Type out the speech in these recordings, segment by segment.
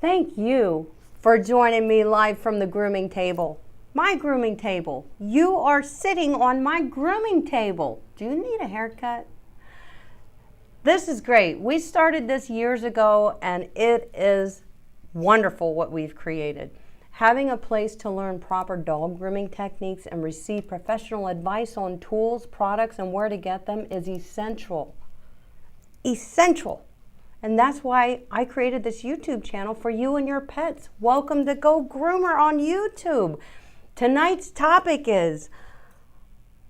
Thank you for joining me live from the grooming table. My grooming table. You are sitting on my grooming table. Do you need a haircut? This is great. We started this years ago and it is wonderful what we've created. Having a place to learn proper dog grooming techniques and receive professional advice on tools, products, and where to get them is essential. Essential. And that's why I created this YouTube channel for you and your pets. Welcome to Go Groomer on YouTube. Tonight's topic is,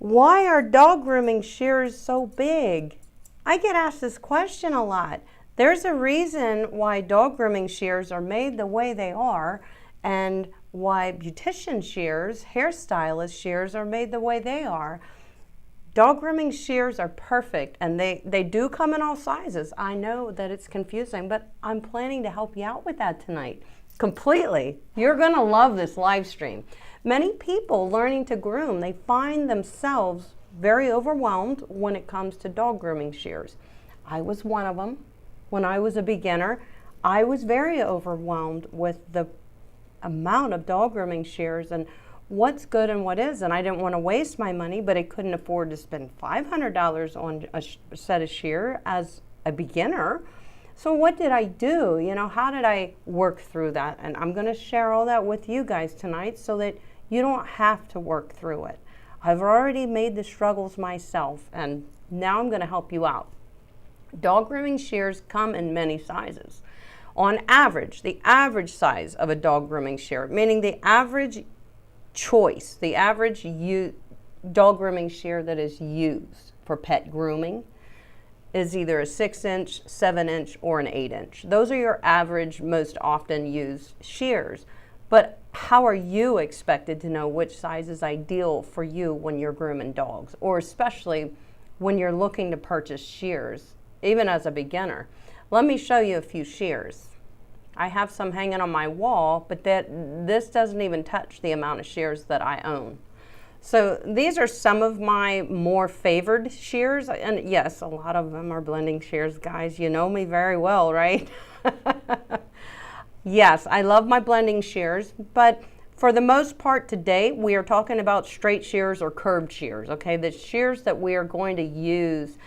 why are dog grooming shears so big? I get asked this question a lot. There's a reason why dog grooming shears are made the way they are and why beautician shears, hairstylist shears are made the way they are. Dog grooming shears are perfect, and they do come in all sizes. I know that it's confusing, but I'm planning to help you out with that tonight. Completely. You're gonna love this live stream. Many people learning to groom, they find themselves very overwhelmed when it comes to dog grooming shears. I was one of them. When I was a beginner, I was very overwhelmed with the amount of dog grooming shears and what's good and what isn't. I didn't want to waste my money, but I couldn't afford to spend $500 on a set of shear as a beginner. So what did I do? You know, how did I work through that? And I'm going to share all that with you guys tonight so that you don't have to work through it. I've already made the struggles myself, and now I'm going to help you out. Dog grooming shears come in many sizes. On average, the average size of a dog grooming shear, meaning the average choice, the average dog grooming shear that is used for pet grooming is either a 6-inch, 7-inch, or an 8-inch. Those are your average, most often used shears. But how are you expected to know which size is ideal for you when you're grooming dogs, or especially when you're looking to purchase shears, even as a beginner? Let me show you a few shears. I have some hanging on my wall, but this doesn't even touch the amount of shears that I own. So these are some of my more favored shears, and yes, a lot of them are blending shears, guys. You know me very well, right? Yes, I love my blending shears, but for the most part today, we are talking about straight shears or curved shears, okay? The shears that we are going to use,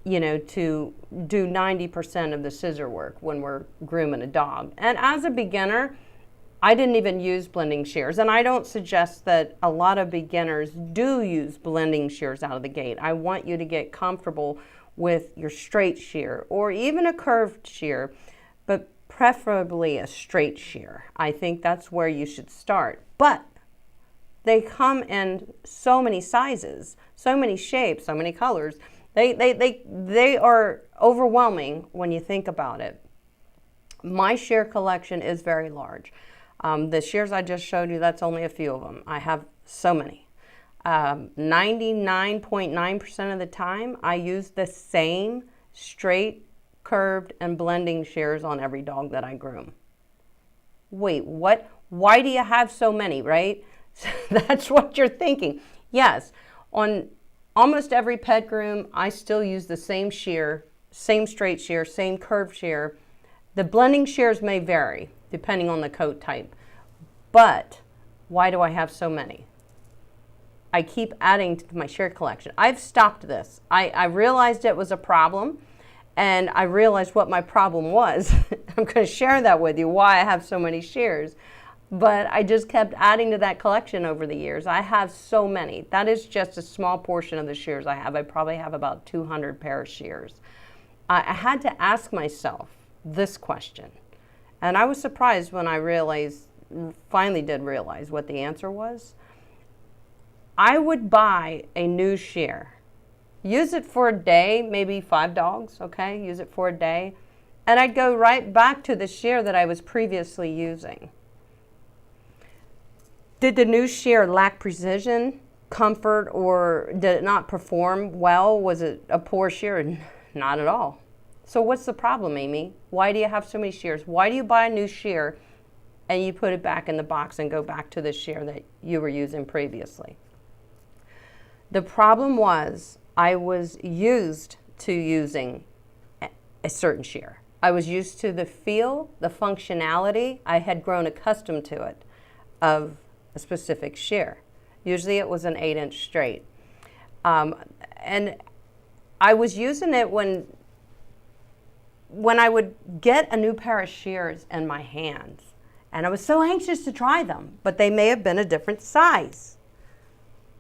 you know, to do 90% of the scissor work when we're grooming a dog. And as a beginner, I didn't even use blending shears, and I don't suggest that a lot of beginners do use blending shears out of the gate. I want you to get comfortable with your straight shear or even a curved shear, but preferably a straight shear. I think that's where you should start. But they come in so many sizes, so many shapes, so many colors. They are overwhelming when you think about it. My shear collection is very large. The shears I just showed you, that's only a few of them. I have so many. 99.9% of the time, I use the same straight, curved, and blending shears on every dog that I groom. Wait, what? Why do you have so many, right? That's what you're thinking. Yes, on almost every pet groom, I still use the same shear, same straight shear, same curved shear. The blending shears may vary depending on the coat type. But why do I have so many? I keep adding to my shear collection. I've stopped this. I realized it was a problem, and I realized what my problem was. I'm going to share that with you, why I have so many shears. But I just kept adding to that collection over the years. I have so many. That is just a small portion of the shears I have. I probably have about 200 pair of shears. I had to ask myself this question. And I was surprised when I finally did realize what the answer was. I would buy a new shear, use it for a day, maybe 5 dogs, okay? Use it for a day. And I'd go right back to the shear that I was previously using. Did the new shear lack precision, comfort, or did it not perform well? Was it a poor shear? Not at all. So what's the problem, Amy? Why do you have so many shears? Why do you buy a new shear and you put it back in the box and go back to the shear that you were using previously? The problem was I was used to using a certain shear. I was used to the feel, the functionality. I had grown accustomed to it of a specific shear. Usually it was an 8-inch straight. And I was using it when I would get a new pair of shears in my hands. And I was so anxious to try them, but they may have been a different size.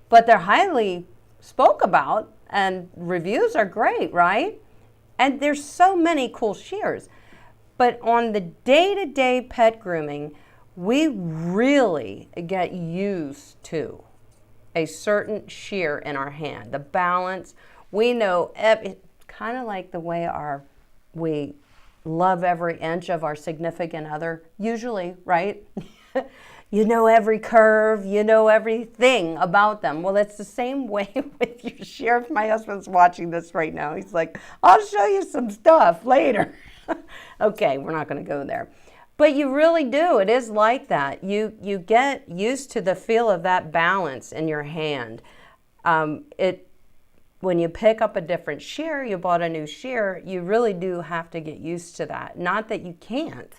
But they're highly spoke about, and reviews are great, right? And there's so many cool shears. But on the day-to-day pet grooming, we really get used to a certain shear in our hand. The balance, we know, it's kind of like the way we love every inch of our significant other, usually, right? You know every curve, you know everything about them. Well, it's the same way with your shear. If my husband's watching this right now, he's like, I'll show you some stuff later. Okay, we're not going to go there. But you really do. It is like that. You get used to the feel of that balance in your hand. When you pick up a different shear, you bought a new shear, you really do have to get used to that. Not that you can't.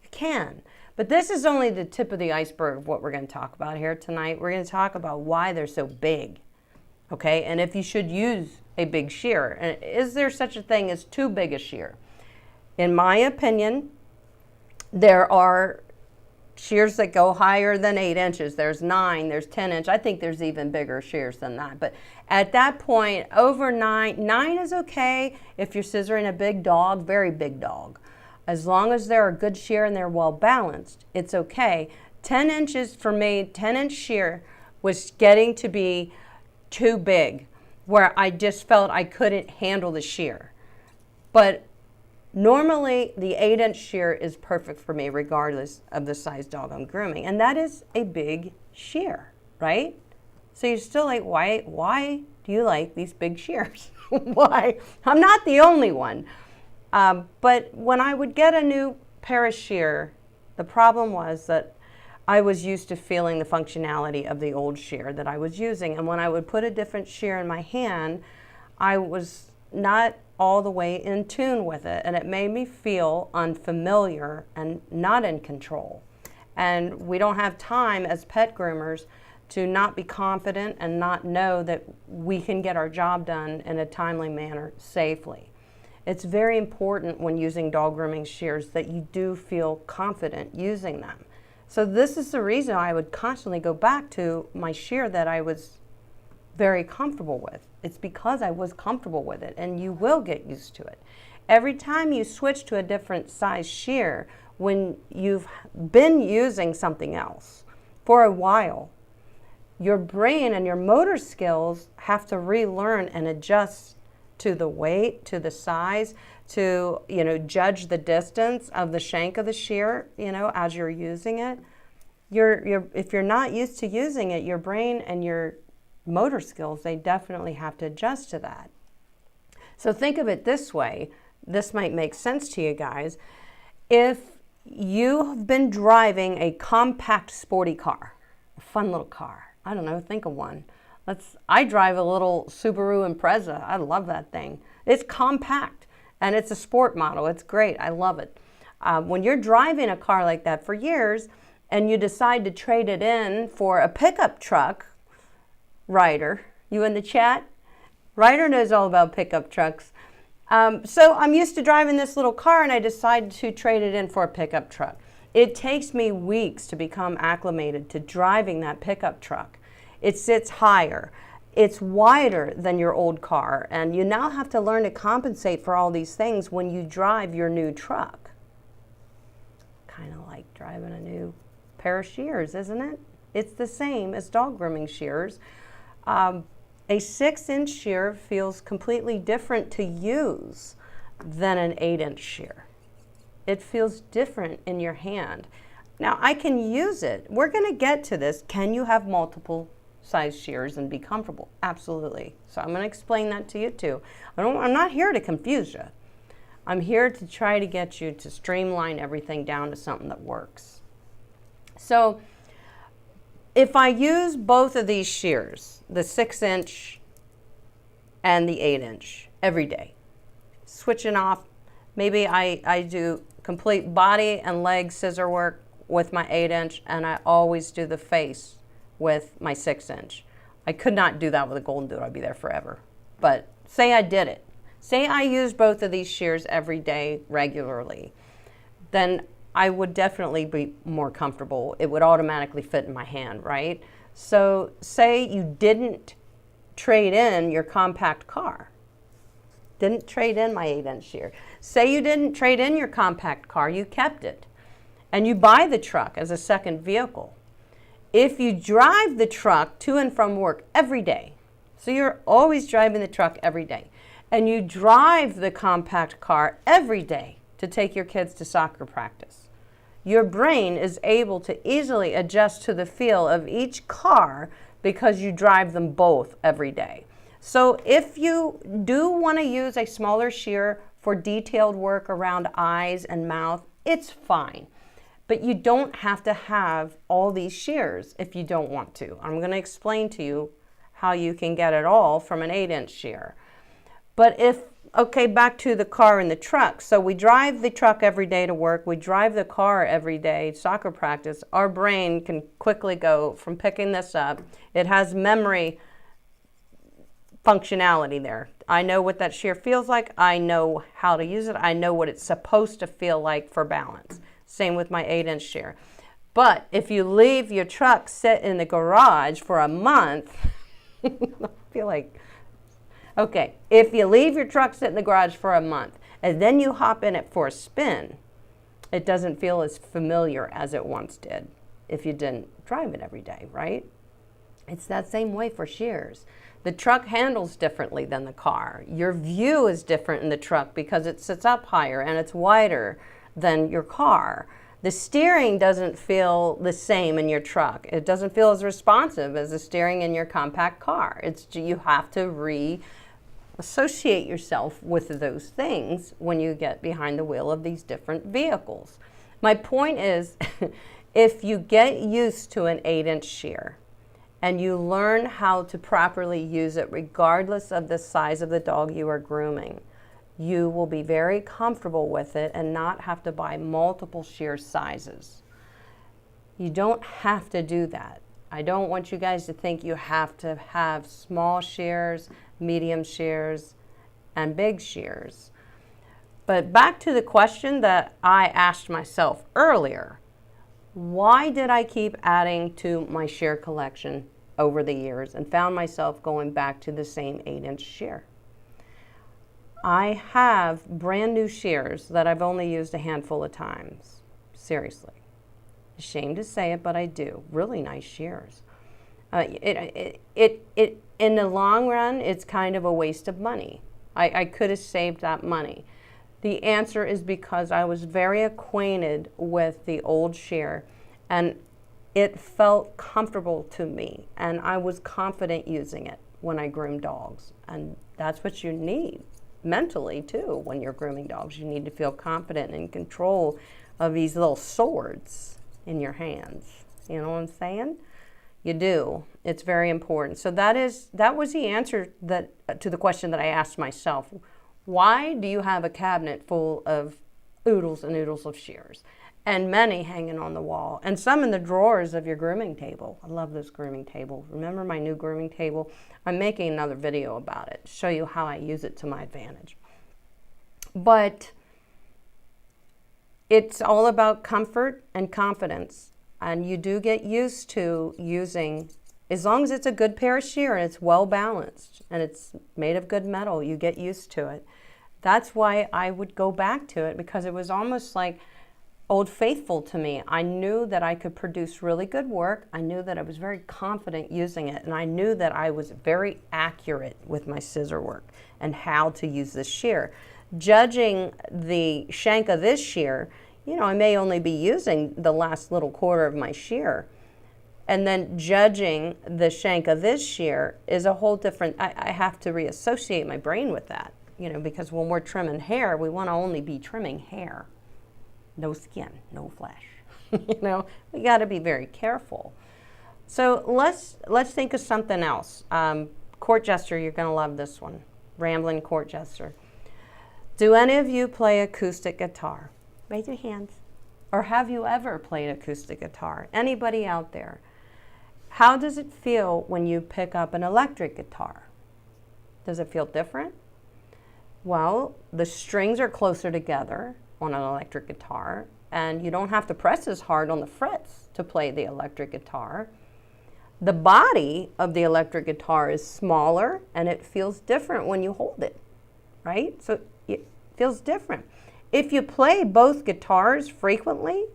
You can. But this is only the tip of the iceberg of what we're going to talk about here tonight. We're going to talk about why they're so big, okay? And if you should use a big shear. And is there such a thing as too big a shear? In my opinion, there are shears that go higher than 8 inches. There's 9, there's 10 inch. I think there's even bigger shears than that. But at that point, over 9 is okay if you're scissoring a big dog, very big dog. As long as they're a good shear and they're well balanced, it's okay. 10 inches for me, 10-inch shear was getting to be too big, where I just felt I couldn't handle the shear. But normally the 8-inch shear is perfect for me regardless of the size dog I'm grooming. And that is a big shear, right? So you're still like, why do you like these big shears? Why? I'm not the only one. But when I would get a new pair of shear, the problem was that I was used to feeling the functionality of the old shear that I was using. And when I would put a different shear in my hand, I was not all the way in tune with it. And it made me feel unfamiliar and not in control. And we don't have time as pet groomers to not be confident and not know that we can get our job done in a timely manner safely. It's very important when using dog grooming shears that you do feel confident using them. So this is the reason I would constantly go back to my shear that I was very comfortable with. It's because I was comfortable with it, and you will get used to it. Every time you switch to a different size shear, when you've been using something else for a while, your brain and your motor skills have to relearn and adjust to the weight, to the size, to, judge the distance of the shank of the shear, as you're using it. If you're not used to using it, your brain and your motor skills, they definitely have to adjust to that. So think of it this way. This might make sense to you guys. If you've been driving a compact sporty car, a fun little car, I don't know, think of one. I drive a little Subaru Impreza. I love that thing. It's compact and it's a sport model. It's great. I love it. When you're driving a car like that for years and you decide to trade it in for a pickup truck, Ryder, you in the chat? Ryder knows all about pickup trucks. So I'm used to driving this little car and I decided to trade it in for a pickup truck. It takes me weeks to become acclimated to driving that pickup truck. It sits higher. It's wider than your old car. And you now have to learn to compensate for all these things when you drive your new truck. Kind of like driving a new pair of shears, isn't it? It's the same as dog grooming shears. A 6-inch shear feels completely different to use than an 8-inch shear. It feels different in your hand. Now I can use it. We're going to get to this. Can you have multiple size shears and be comfortable? Absolutely. So I'm going to explain that to you too. I'm not here to confuse you. I'm here to try to get you to streamline everything down to something that works. So if I use both of these shears, the 6-inch and the 8-inch, every day, switching off, Maybe I do complete body and leg scissor work with my 8-inch, and I always do the face with my 6-inch. I could not do that with a golden doodle. I'd be there forever. But say I did it. Say I use both of these shears every day regularly. Then I would definitely be more comfortable. It would automatically fit in my hand, right? So say you didn't trade in your compact car. Didn't trade in my 8-inch shear. Say you didn't trade in your compact car, you kept it. And you buy the truck as a second vehicle. If you drive the truck to and from work every day, so you're always driving the truck every day, and you drive the compact car every day to take your kids to soccer practice, your brain is able to easily adjust to the feel of each car because you drive them both every day. So if you do want to use a smaller shear for detailed work around eyes and mouth, it's fine. But you don't have to have all these shears if you don't want to. I'm going to explain to you how you can get it all from an 8-inch shear. But okay, back to the car and the truck. So we drive the truck every day to work. We drive the car every day, soccer practice. Our brain can quickly go from picking this up. It has memory functionality there. I know what that shear feels like. I know how to use it. I know what it's supposed to feel like for balance. Same with my 8-inch shear. But if you leave your truck sit in the garage for a month, I feel like, okay, if you leave your truck sit in the garage for a month and then you hop in it for a spin, it doesn't feel as familiar as it once did if you didn't drive it every day, right? It's that same way for shears. The truck handles differently than the car. Your view is different in the truck because it sits up higher and it's wider than your car. The steering doesn't feel the same in your truck. It doesn't feel as responsive as the steering in your compact car. You have to reassociate yourself with those things when you get behind the wheel of these different vehicles. My point is, if you get used to an 8-inch shear and you learn how to properly use it regardless of the size of the dog you are grooming, you will be very comfortable with it and not have to buy multiple shear sizes. You don't have to do that. I don't want you guys to think you have to have small shears, medium shears, and big shears. But back to the question that I asked myself earlier, why did I keep adding to my shear collection over the years and found myself going back to the same 8-inch shear? I have brand new shears that I've only used a handful of times. Seriously. Ashamed to say it, but I do. Really nice shears. In the long run, it's kind of a waste of money. I could have saved that money. The answer is because I was very acquainted with the old shear and it felt comfortable to me and I was confident using it when I groomed dogs. And that's what you need. Mentally too, when you're grooming dogs, you need to feel confident and in control of these little swords in your hands. You know what I'm saying? You do. It's very important. So that was the answer to the question that I asked myself. Why do you have a cabinet full of oodles and oodles of shears? And many hanging on the wall, and some in the drawers of your grooming table. I love this grooming table. Remember my new grooming table? I'm making another video about it, show you how I use it to my advantage. But it's all about comfort and confidence, and you do get used to using, as long as it's a good pair of shears and it's well balanced and it's made of good metal, you get used to it. That's why I would go back to it, because it was almost like Old Faithful to me. I knew that I could produce really good work. I knew that I was very confident using it, and I knew that I was very accurate with my scissor work and how to use this shear. Judging the shank of this shear, you know, I may only be using the last little quarter of my shear. And then judging the shank of this shear is a whole different, I have to reassociate my brain with that, you know, because when we're trimming hair, we want to only be trimming hair. No skin, no flesh. You know, we got to be very careful. So let's think of something else. Court jester, you're going to love this one. Rambling court jester. Do any of you play acoustic guitar? Raise your hands. Or have you ever played acoustic guitar? Anybody out there? How does it feel when you pick up an electric guitar? Does it feel different? Well, the strings are closer together on an electric guitar, and you don't have to press as hard on the frets to play the electric guitar. The body of the electric guitar is smaller, and it feels different when you hold it, right? So it feels different. If you play both guitars frequently,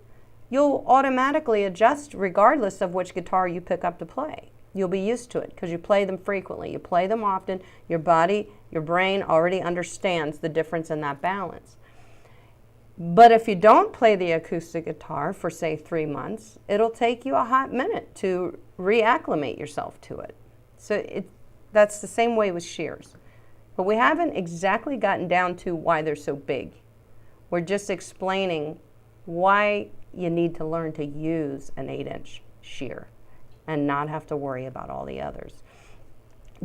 you'll automatically adjust regardless of which guitar you pick up to play. You'll be used to it because you play them frequently. You play them often. Your body, your brain already understands the difference in that balance. But if you don't play the acoustic guitar for, say, 3 months, it'll take you a hot minute to reacclimate yourself to it. So that's the same way with shears. But we haven't exactly gotten down to why they're so big. We're just explaining why you need to learn to use an 8-inch shear and not have to worry about all the others.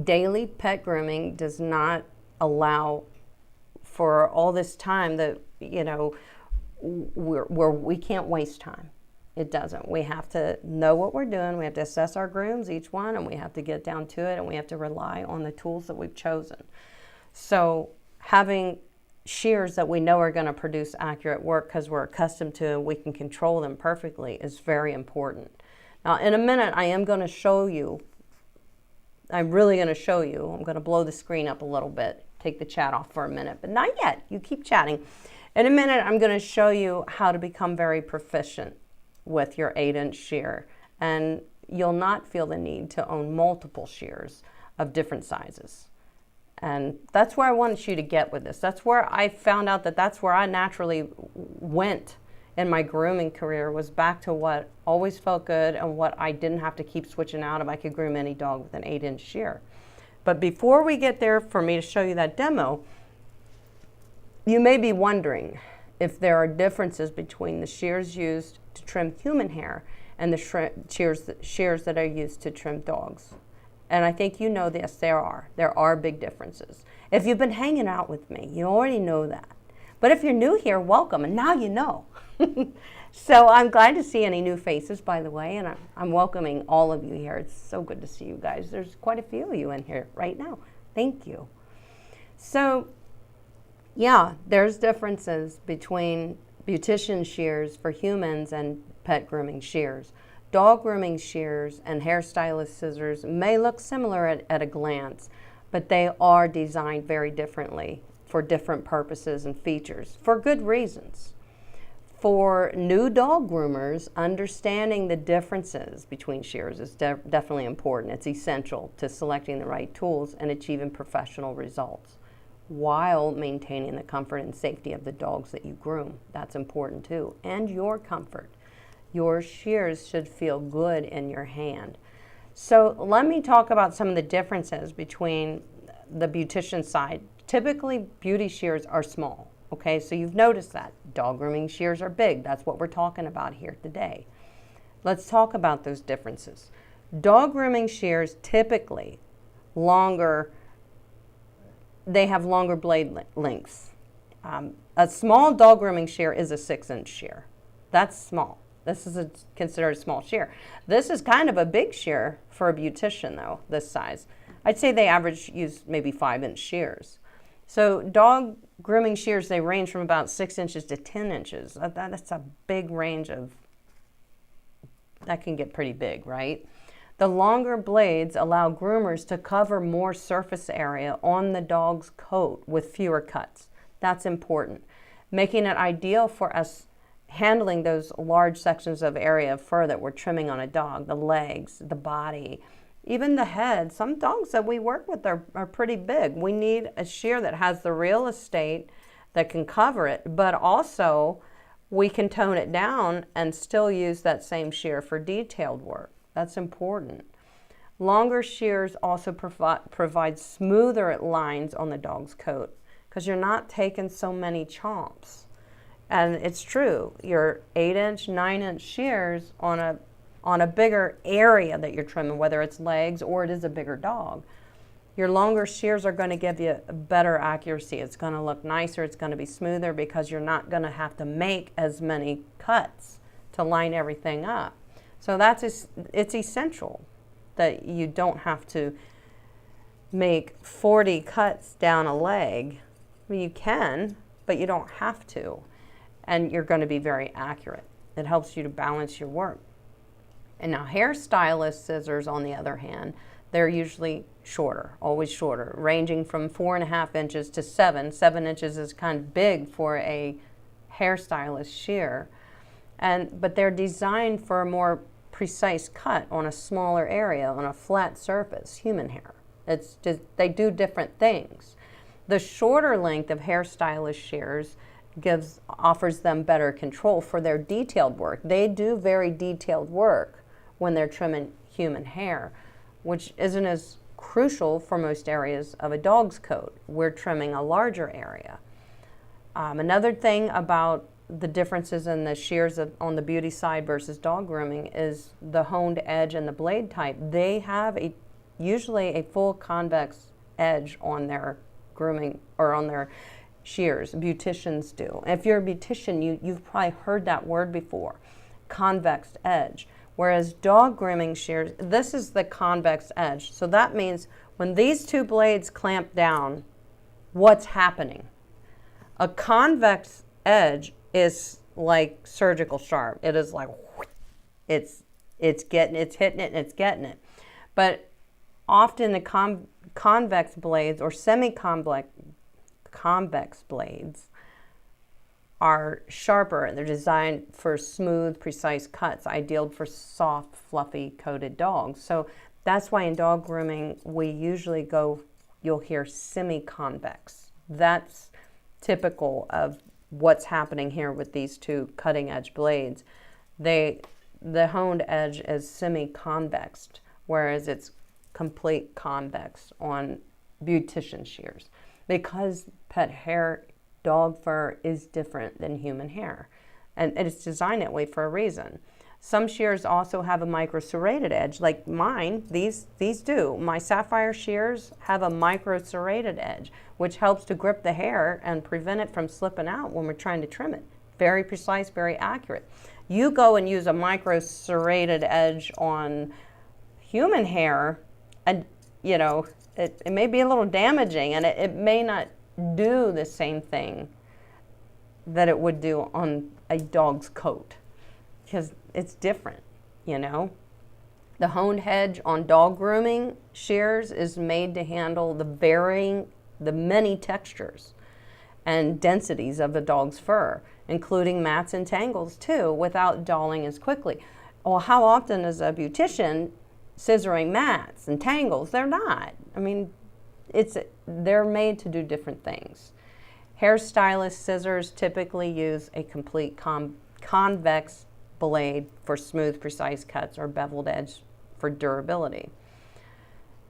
Daily pet grooming does not allow for all this time that, you know, we can't waste time. It doesn't. We have to know what we're doing. We have to assess our grooms, each one, and we have to get down to it, and we have to rely on the tools that we've chosen. So having shears that we know are going to produce accurate work because we're accustomed to and we can control them perfectly is very important. Now, in a minute, I am going to show you, I'm really going to show you, I'm going to blow the screen up a little bit, take the chat off for a minute, but not yet. You keep chatting. In a minute, I'm going to show you how to become very proficient with your 8-inch shear, and you'll not feel the need to own multiple shears of different sizes. And that's where I wanted you to get with this. That's where I found out that that's where I naturally went in my grooming career, was back to what always felt good and what I didn't have to keep switching out if I could groom any dog with an 8-inch shear. But before we get there, for me to show you that demo, you may be wondering if there are differences between the shears used to trim human hair and the shears that are used to trim dogs. And I think you know this, there are big differences. If you've been hanging out with me, you already know that. But if you're new here, welcome, and now you know. So I'm glad to see any new faces, by the way, and I'm welcoming all of you here. It's so good to see you guys. There's quite a few of you in here right now. Thank you. So, yeah, there's differences between beautician shears for humans and pet grooming shears. Dog grooming shears and hairstylist scissors may look similar at a glance, but they are designed very differently for different purposes and features, for good reasons. For new dog groomers, understanding the differences between shears is definitely important. It's essential to selecting the right tools and achieving professional results while maintaining the comfort and safety of the dogs that you groom. That's important too, and your comfort. Your shears should feel good in your hand. So let me talk about some of the differences between the beautician side. Typically, beauty shears are small, okay? So you've noticed that. Dog grooming shears are big. That's what we're talking about here today. Let's talk about those differences. Dog grooming shears typically longer, they have longer blade lengths. A small dog grooming shear is a 6-inch shear. That's small. This is considered a small shear. This is kind of a big shear for a beautician, though, this size. I'd say they use maybe 5-inch shears. So dog grooming shears, they range from about 6 inches to 10 inches. That's a big range of, that can get pretty big, right? The longer blades allow groomers to cover more surface area on the dog's coat with fewer cuts. That's important, making it ideal for us handling those large sections of area of fur that we're trimming on a dog, the legs, the body, even the head. Some dogs that we work with are pretty big. We need a shear that has the real estate that can cover it, but also we can tone it down and still use that same shear for detailed work. That's important. Longer shears also provide smoother lines on the dog's coat because you're not taking so many chomps. And it's true, your 8-inch, 9-inch shears on a bigger area that you're trimming, whether it's legs or it is a bigger dog, Your longer shears are going to give you better accuracy. It's going to look nicer. It's going to be smoother because you're not going to have to make as many cuts to line everything up. So it's essential that you don't have to make 40 cuts down a leg. I mean, you can, but you don't have to. And you're going to be very accurate. It helps you to balance your work. And now hairstylist scissors, on the other hand, they're usually shorter, always shorter, ranging from 4.5 inches to 7. 7 inches is kind of big for a hairstylist shear. But they're designed for a more precise cut on a smaller area, on a flat surface, human hair. It's just, they do different things. The shorter length of hairstylist shears offers them better control for their detailed work. They do very detailed work when they're trimming human hair, which isn't as crucial for most areas of a dog's coat. We're trimming a larger area. Another thing about the differences in the shears on the beauty side versus dog grooming is the honed edge and the blade type. They have usually a full convex edge on their grooming or on their shears. Beauticians do. If you're a beautician, you've probably heard that word before, convex edge. Whereas dog grooming shears, this is the convex edge. So that means when these two blades clamp down, what's happening? A convex edge is like surgical sharp. It is like, it's hitting it and it's getting it. But often the convex blades or convex blades are sharper and they're designed for smooth, precise cuts, ideal for soft, fluffy coated dogs. So that's why in dog grooming, we usually you'll hear semi-convex. That's typical of what's happening here with these two cutting edge blades. The honed edge is semi-convex, whereas it's complete convex on beautician shears. Because pet hair, dog fur is different than human hair. And it's designed that way for a reason. Some shears also have a micro serrated edge, like mine, these do. My Sapphire shears have a micro serrated edge, which helps to grip the hair and prevent it from slipping out when we're trying to trim it. Very precise, very accurate. You go and use a micro serrated edge on human hair, and you know, it may be a little damaging, and it may not do the same thing that it would do on a dog's coat, because it's different, you know. The honed edge on dog grooming shears is made to handle the many textures and densities of a dog's fur, including mats and tangles too, without dulling as quickly. Well, how often is a beautician scissoring mats and tangles? They're not. I mean, they're made to do different things. Hairstylist scissors typically use a complete convex blade for smooth, precise cuts, or beveled edge for durability.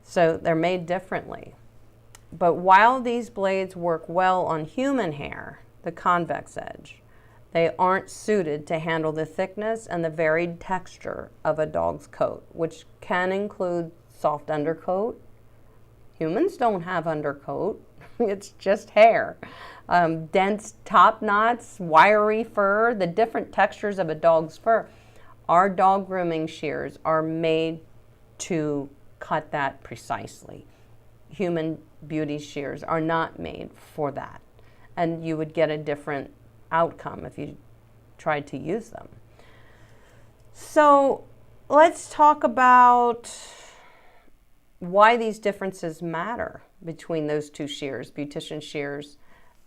So they're made differently. But while these blades work well on human hair, the convex edge, they aren't suited to handle the thickness and the varied texture of a dog's coat, which can include soft undercoat. Humans don't have undercoat. It's just hair. Dense top knots, wiry fur, the different textures of a dog's fur. Our dog grooming shears are made to cut that precisely. Human beauty shears are not made for that. And you would get a different outcome if you tried to use them. So let's talk about why these differences matter between those two shears, beautician shears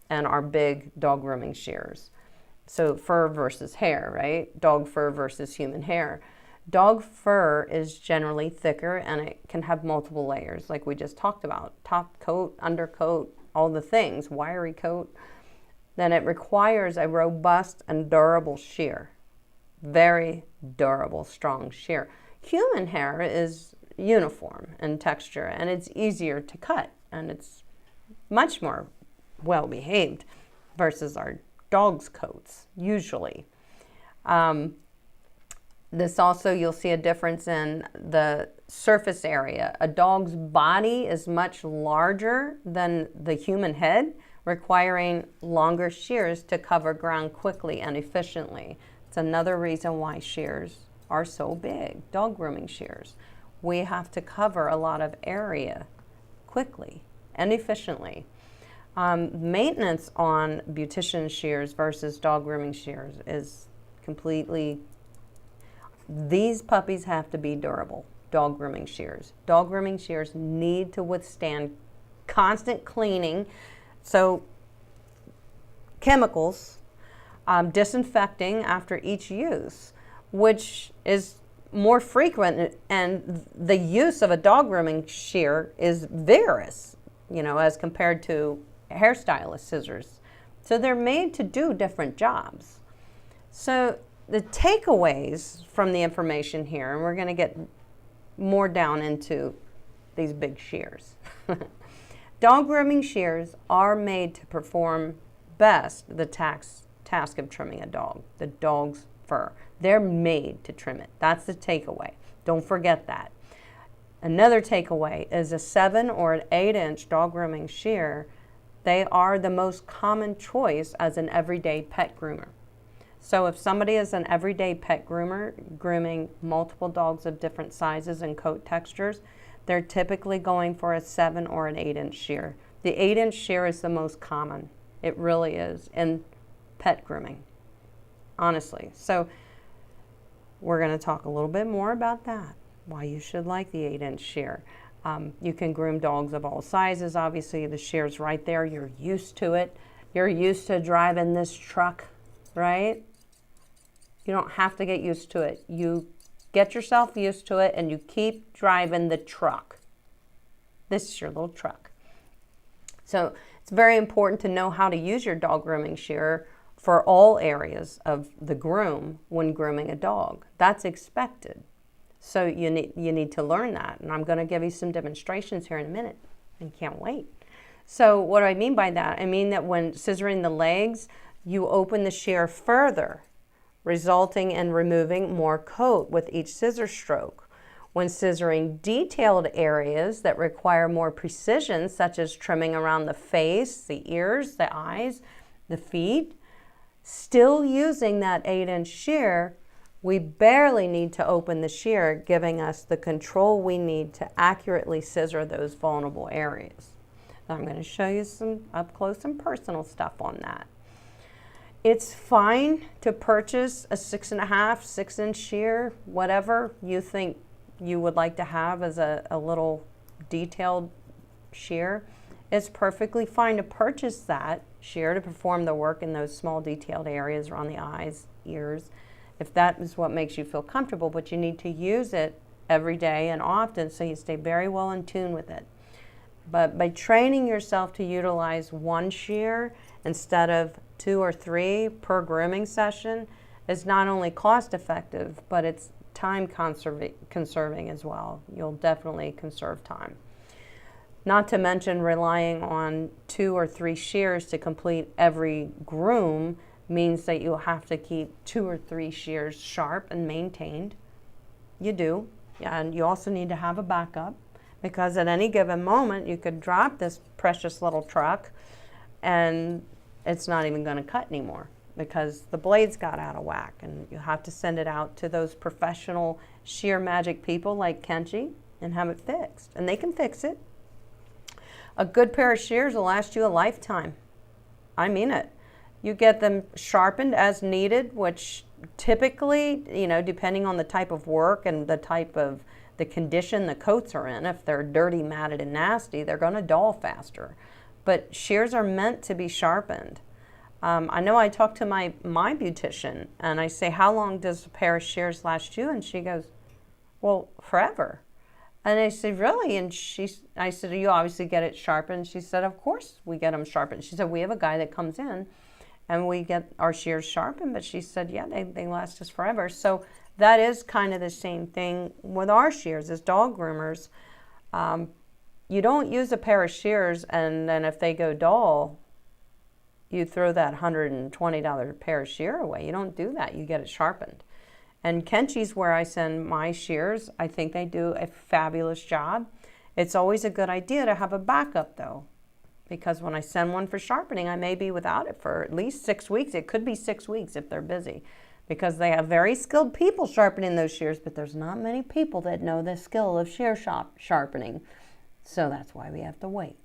and our big dog grooming shears. So fur versus hair, right? Dog fur versus human hair. Dog fur is generally thicker and it can have multiple layers like we just talked about. Top coat, undercoat, all the things, wiry coat. Then it requires a robust and durable shear. Very durable, strong shear. Human hair is uniform in texture and it's easier to cut and it's much more well behaved versus our dog's coats usually. This also, you'll see a difference in the surface area. A dog's body is much larger than the human head, requiring longer shears to cover ground quickly and efficiently. It's another reason why shears are so big, dog grooming shears. We have to cover a lot of area quickly and efficiently. Maintenance on beautician shears versus dog grooming shears is completely, these puppies have to be durable, dog grooming shears. Dog grooming shears need to withstand constant cleaning, so chemicals, disinfecting after each use, which is more frequent, and the use of a dog grooming shear is vigorous, as compared to hairstylist scissors. So they're made to do different jobs. So the takeaways from the information here, and we're going to get more down into these big shears. Dog grooming shears are made to perform best the task of trimming a dog, the dog's fur. They're made to trim it. That's the takeaway. Don't forget that. Another takeaway is a 7 or an 8-inch dog grooming shear. They are the most common choice as an everyday pet groomer. So if somebody is an everyday pet groomer grooming multiple dogs of different sizes and coat textures, they're typically going for a 7 or an 8-inch shear. The 8-inch shear is the most common. It really is in pet grooming, honestly. So we're going to talk a little bit more about that, why you should like the 8-inch shear. You can groom dogs of all sizes. Obviously, the shear's right there. You're used to it. You're used to driving this truck, right? You don't have to get used to it. You get yourself used to it and you keep driving the truck. This is your little truck. So it's very important to know how to use your dog grooming shear for all areas of the groom when grooming a dog. That's expected. So you need to learn that. And I'm going to give you some demonstrations here in a minute. And can't wait. So what do I mean by that? I mean that when scissoring the legs, you open the shear further, resulting in removing more coat with each scissor stroke. When scissoring detailed areas that require more precision, such as trimming around the face, the ears, the eyes, the feet, still using that 8-inch shear, we barely need to open the shear, giving us the control we need to accurately scissor those vulnerable areas. Now I'm going to show you some up close and personal stuff on that. It's fine to purchase a 6.5, 6-inch shear, whatever you think you would like to have as a little detailed shear. It's perfectly fine to purchase that shear to perform the work in those small detailed areas around the eyes, ears, if that is what makes you feel comfortable, but you need to use it every day and often so you stay very well in tune with it. But by training yourself to utilize one shear instead of 2 or 3 per grooming session is not only cost effective, but it's time conserving as well. You'll definitely conserve time. Not to mention relying on 2 or 3 shears to complete every groom means that you'll have to keep 2 or 3 shears sharp and maintained. You do. And you also need to have a backup, because at any given moment you could drop this precious little truck and it's not even going to cut anymore because the blades got out of whack, and you have to send it out to those professional shear magic people like Kenji and have it fixed. And they can fix it. A good pair of shears will last you a lifetime. I mean it. You get them sharpened as needed, which typically, depending on the type of work and the type of the condition the coats are in, if they're dirty, matted, and nasty, they're going to dull faster. But shears are meant to be sharpened. I know I talked to my beautician, and I say, how long does a pair of shears last you? And she goes, well, forever. And I said, really? And I said, you obviously get it sharpened. She said, of course we get them sharpened. She said, we have a guy that comes in and we get our shears sharpened. But she said, yeah, they last us forever. So that is kind of the same thing with our shears as dog groomers. You don't use a pair of shears and then if they go dull, you throw that $120 pair of shear away. You don't do that. You get it sharpened. And Kenchi's where I send my shears. I think they do a fabulous job. It's always a good idea to have a backup though, because when I send one for sharpening, I may be without it for at least 6 weeks. It could be 6 weeks if they're busy, because they have very skilled people sharpening those shears, but there's not many people that know the skill of shear sharpening. So that's why we have to wait.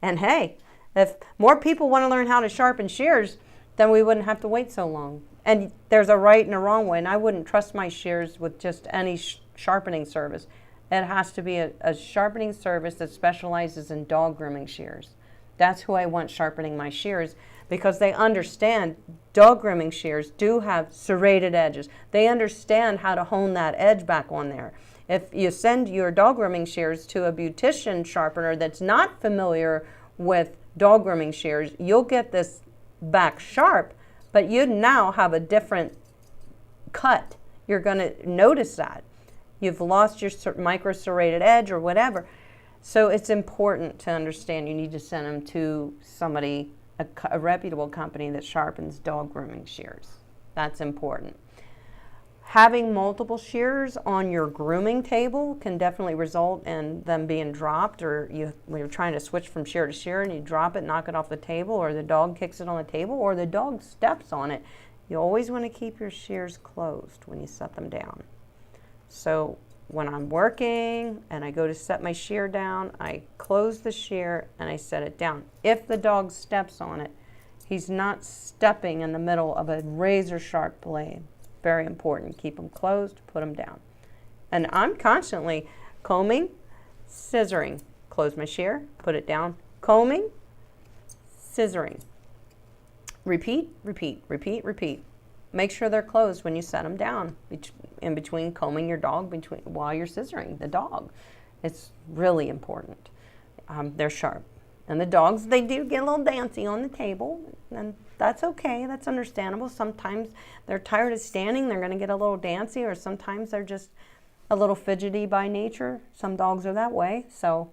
And hey, if more people want to learn how to sharpen shears, then we wouldn't have to wait so long. And there's a right and a wrong way, and I wouldn't trust my shears with just any sharpening service. It has to be a sharpening service that specializes in dog grooming shears. That's who I want sharpening my shears, because they understand dog grooming shears do have serrated edges. They understand how to hone that edge back on there. If you send your dog grooming shears to a beautician sharpener that's not familiar with dog grooming shears, you'll get this back sharp, but you now have a different cut. You're going to notice that. You've lost your micro serrated edge or whatever. So it's important to understand you need to send them to somebody, a reputable company that sharpens dog grooming shears. That's important. Having multiple shears on your grooming table can definitely result in them being dropped, or when you're trying to switch from shear to shear and you drop it, knock it off the table, or the dog kicks it on the table, or the dog steps on it. You always want to keep your shears closed when you set them down. So when I'm working and I go to set my shear down, I close the shear and I set it down. If the dog steps on it, he's not stepping in the middle of a razor sharp blade. Very important. Keep them closed, put them down. And I'm constantly combing, scissoring. Close my shear, put it down, combing, scissoring. Repeat, repeat, repeat, repeat. Make sure they're closed when you set them down, in between combing your dog, while you're scissoring the dog. It's really important. They're sharp. And the dogs, they do get a little dancy on the table, and that's okay. That's understandable. Sometimes they're tired of standing. They're going to get a little dancy, or sometimes they're just a little fidgety by nature. Some dogs are that way. So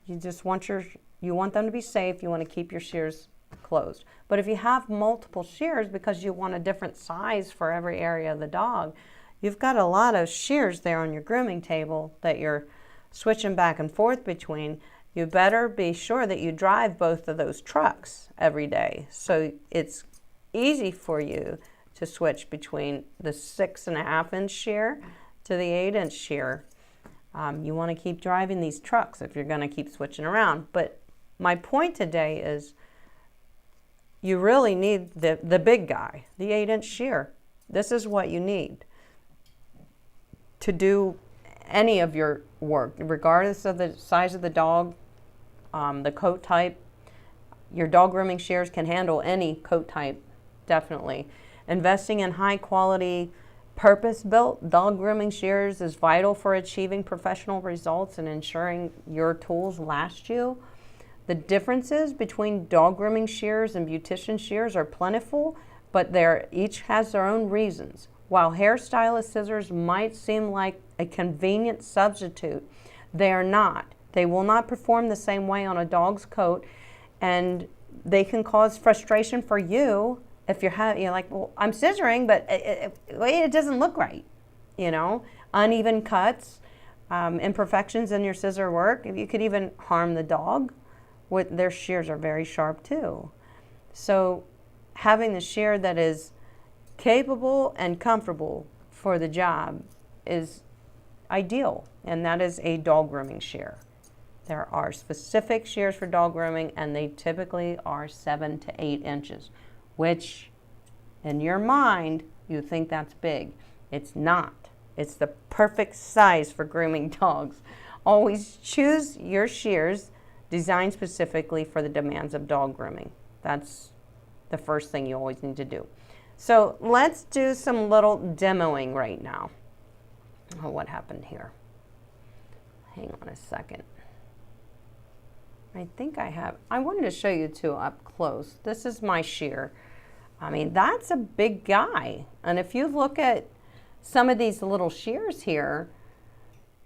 you just want them to be safe. You want to keep your shears closed. But if you have multiple shears because you want a different size for every area of the dog, you've got a lot of shears there on your grooming table that you're switching back and forth between. You better be sure that you drive both of those trucks every day, so it's easy for you to switch between the 6.5-inch shear to the 8-inch shear. You want to keep driving these trucks if you're going to keep switching around. But my point today is you really need the big guy, the 8-inch shear. This is what you need to do any of your work, regardless of the size of the dog, the coat type. Your dog grooming shears can handle any coat type, definitely. Investing in high quality, purpose-built dog grooming shears is vital for achieving professional results and ensuring your tools last you. The differences between dog grooming shears and beautician shears are plentiful, but each has their own reasons. While hairstylist scissors might seem like a convenient substitute, they are not. They will not perform the same way on a dog's coat, and they can cause frustration for you if you're like, well, I'm scissoring, but it doesn't look right. Uneven cuts, imperfections in your scissor work. You could even harm the dog. Their shears are very sharp too. So having the shear that is capable and comfortable for the job is ideal, and that is a dog grooming shear. There are specific shears for dog grooming, and they typically are 7 to 8 inches, which in your mind you think that's big. It's not. It's the perfect size for grooming dogs. Always choose your shears designed specifically for the demands of dog grooming. That's the first thing you always need to do. So let's do some little demoing right now. Oh, what happened here? Hang on a second. I think I wanted to show you two up close. This is my shear. I mean, that's a big guy. And if you look at some of these little shears here,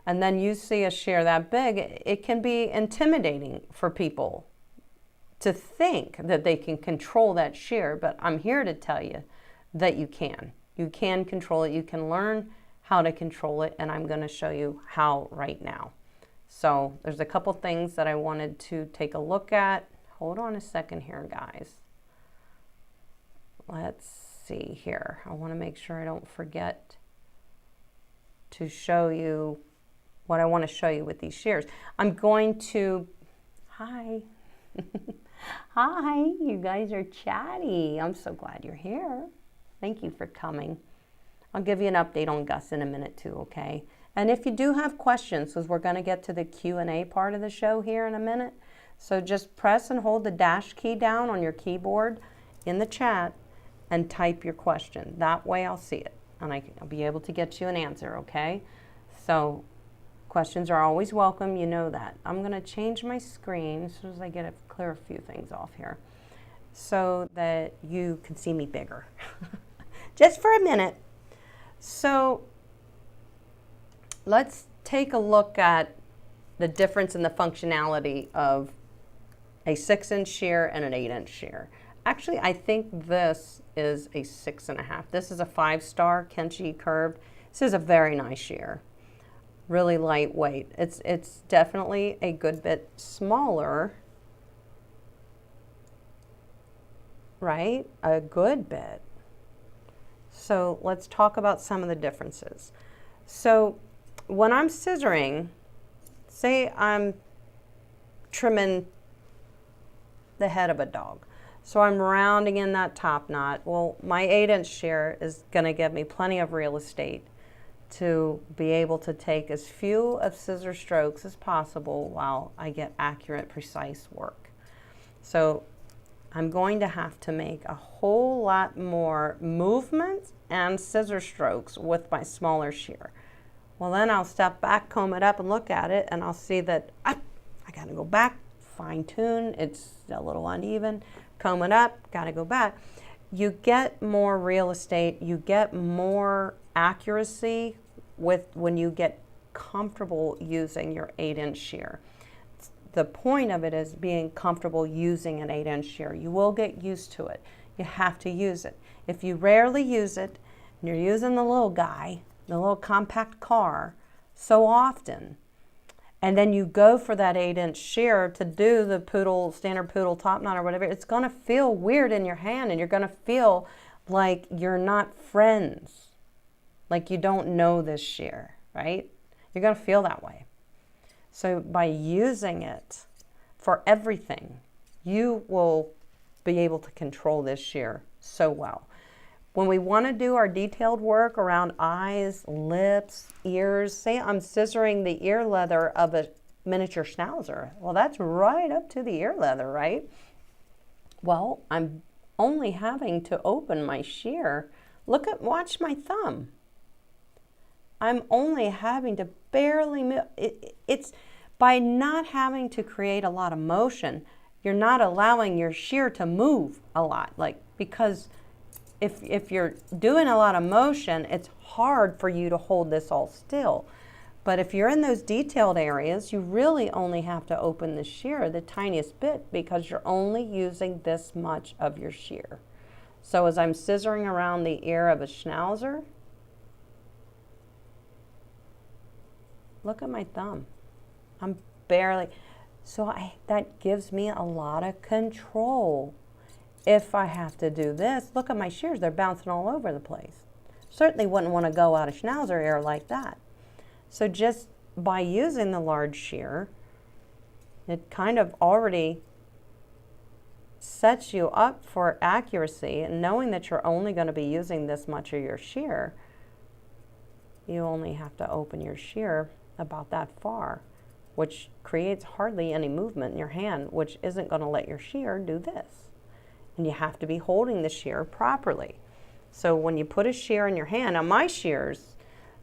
and then you see a shear that big, it can be intimidating for people to think that they can control that shear, but I'm here to tell you that you can. You can control it. You can learn how to control it, and I'm going to show you how right now. So there's a couple things that I wanted to take a look at. Hold on a second here, guys. Let's see here. I want to make sure I don't forget to show you what I want to show you with these shears. I'm going to, hi. Hi, you guys are chatty. I'm so glad you're here. Thank you for coming. I'll give you an update on Gus in a minute too, okay? And if you do have questions, because we're going to get to the Q&A part of the show here in a minute, so just press and hold the dash key down on your keyboard in the chat and type your question. That way I'll see it and I'll be able to get you an answer, okay? So questions are always welcome, you know that. I'm going to change my screen as soon as I get to clear a few things off here so that you can see me bigger. Just for a minute. So let's take a look at the difference in the functionality of a 6-inch shear and an 8-inch shear. Actually, I think this is a 6.5. This is a 5-star Kenchi curved. This is a very nice shear. Really lightweight. It's definitely a good bit smaller, right? A good bit. So let's talk about some of the differences. So when I'm scissoring, say I'm trimming the head of a dog. So I'm rounding in that top knot. Well, my 8-inch shear is going to give me plenty of real estate to be able to take as few of scissor strokes as possible while I get accurate, precise work. So I'm going to have to make a whole lot more movement and scissor strokes with my smaller shear. Well, then I'll step back, comb it up, and look at it, and I'll see that I got to go back, fine tune, it's a little uneven, comb it up, got to go back. You get more real estate, you get more accuracy when you get comfortable using your 8-inch shear. The point of it is being comfortable using an 8-inch shear. You will get used to it. You have to use it. If you rarely use it, and you're using the little guy, the little compact car, so often, and then you go for that 8-inch shear to do the standard poodle top knot or whatever, it's going to feel weird in your hand, and you're going to feel like you're not friends, like you don't know this shear, right? You're going to feel that way. So by using it for everything, you will be able to control this shear so well. When we want to do our detailed work around eyes, lips, ears, say I'm scissoring the ear leather of a miniature schnauzer. Well, that's right up to the ear leather, right? Well, I'm only having to open my shear. Watch my thumb. I'm only having to barely move. It's by not having to create a lot of motion, you're not allowing your shear to move a lot. Because if you're doing a lot of motion, it's hard for you to hold this all still. But if you're in those detailed areas, you really only have to open the shear the tiniest bit because you're only using this much of your shear. So as I'm scissoring around the ear of a schnauzer, look at my thumb. I'm barely, that gives me a lot of control. If I have to do this, look at my shears, they're bouncing all over the place. Certainly wouldn't want to go out a schnauzer ear like that. So just by using the large shear, it kind of already sets you up for accuracy, and knowing that you're only going to be using this much of your shear, you only have to open your shear about that far, which creates hardly any movement in your hand, which isn't going to let your shear do this. And you have to be holding the shear properly. So when you put a shear in your hand, now my shears,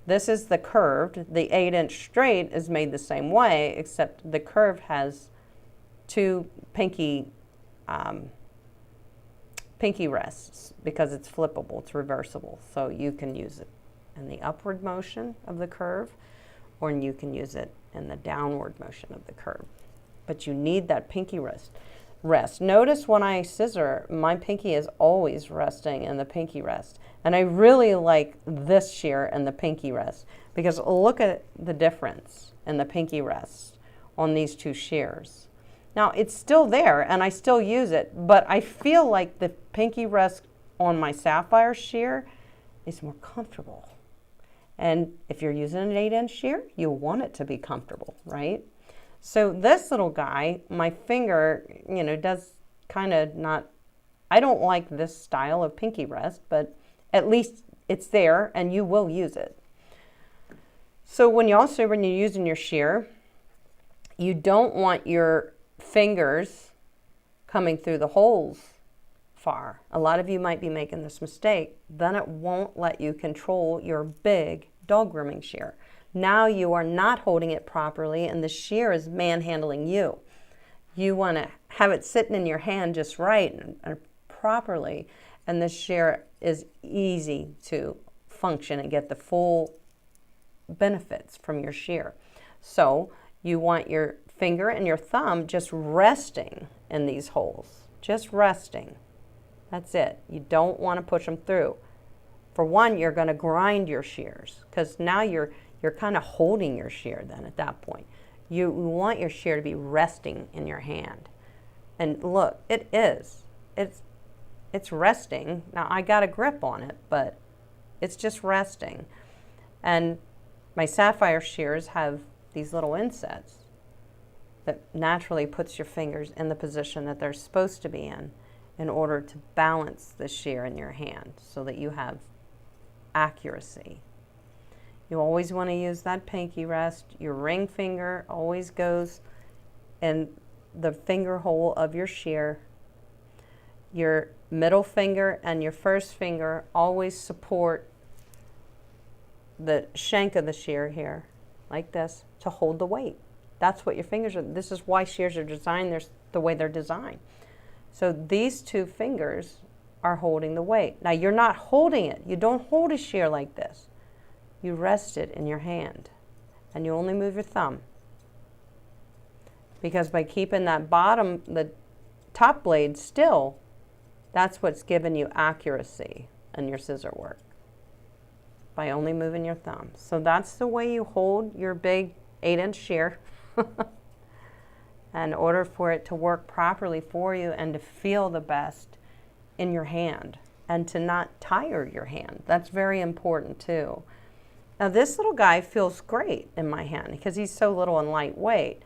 this is the curved, the 8-inch straight is made the same way, except the curved has two pinky rests because it's flippable, it's reversible. So you can use it in the upward motion of the curve, or you can use it in the downward motion of the curve. But you need that pinky rest. rest. Notice when I scissor, my pinky is always resting in the pinky rest. And I really like this shear and the pinky rest because look at the difference in the pinky rest on these two shears. Now it's still there and I still use it, but I feel like the pinky rest on my Sapphire shear is more comfortable. And if you're using an 8-inch shear, you want it to be comfortable, right? So this little guy, my finger, you know, does kind of not, I don't like this style of pinky rest, but at least it's there and you will use it. So when you're using your shear, you don't want your fingers coming through the holes far. A lot of you might be making this mistake. Then it won't let you control your big dog grooming shear. Now you are not holding it properly and the shear is manhandling you. You want to have it sitting in your hand just right and properly, and the shear is easy to function and get the full benefits from your shear. So you want your finger and your thumb just resting in these holes, just resting. That's it. You don't want to push them through. For one, you're going to grind your shears because now you're kind of holding your shear then at that point. You want your shear to be resting in your hand. And look, it is. It's resting. Now I got a grip on it, but it's just resting. And my Sapphire shears have these little insets that naturally puts your fingers in the position that they're supposed to be in order to balance the shear in your hand so that you have accuracy. You always want to use that pinky rest. Your ring finger always goes in the finger hole of your shear. Your middle finger and your first finger always support the shank of the shear here, like this, to hold the weight. That's what your fingers are. This is why shears are designed the way they're designed. So these two fingers are holding the weight. Now you're not holding it. You don't hold a shear like this. You rest it in your hand and you only move your thumb. Because by keeping that the top blade still, that's what's giving you accuracy in your scissor work. By only moving your thumb. So that's the way you hold your big 8-inch shear in order for it to work properly for you and to feel the best in your hand and to not tire your hand. That's very important too. Now this little guy feels great in my hand because he's so little and lightweight.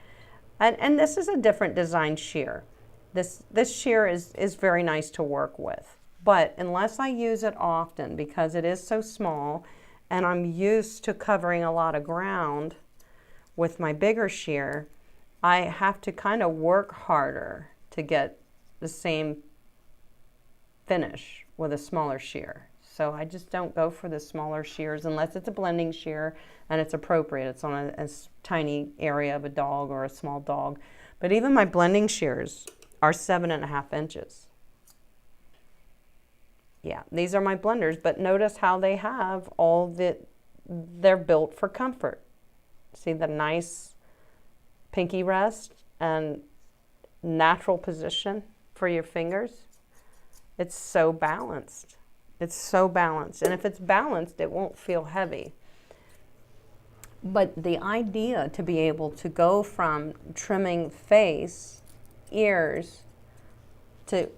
And this is a different design shear. This shear is very nice to work with. But unless I use it often because it is so small and I'm used to covering a lot of ground with my bigger shear, I have to kind of work harder to get the same finish with a smaller shear. So I just don't go for the smaller shears unless it's a blending shear and it's appropriate. It's on a tiny area of a dog or a small dog. But even my blending shears are 7.5 inches. Yeah, these are my blenders, but notice how they have they're built for comfort. See the nice pinky rest and natural position for your fingers? It's so balanced. It's so balanced. And if it's balanced, it won't feel heavy. But the idea to be able to go from trimming face, ears, to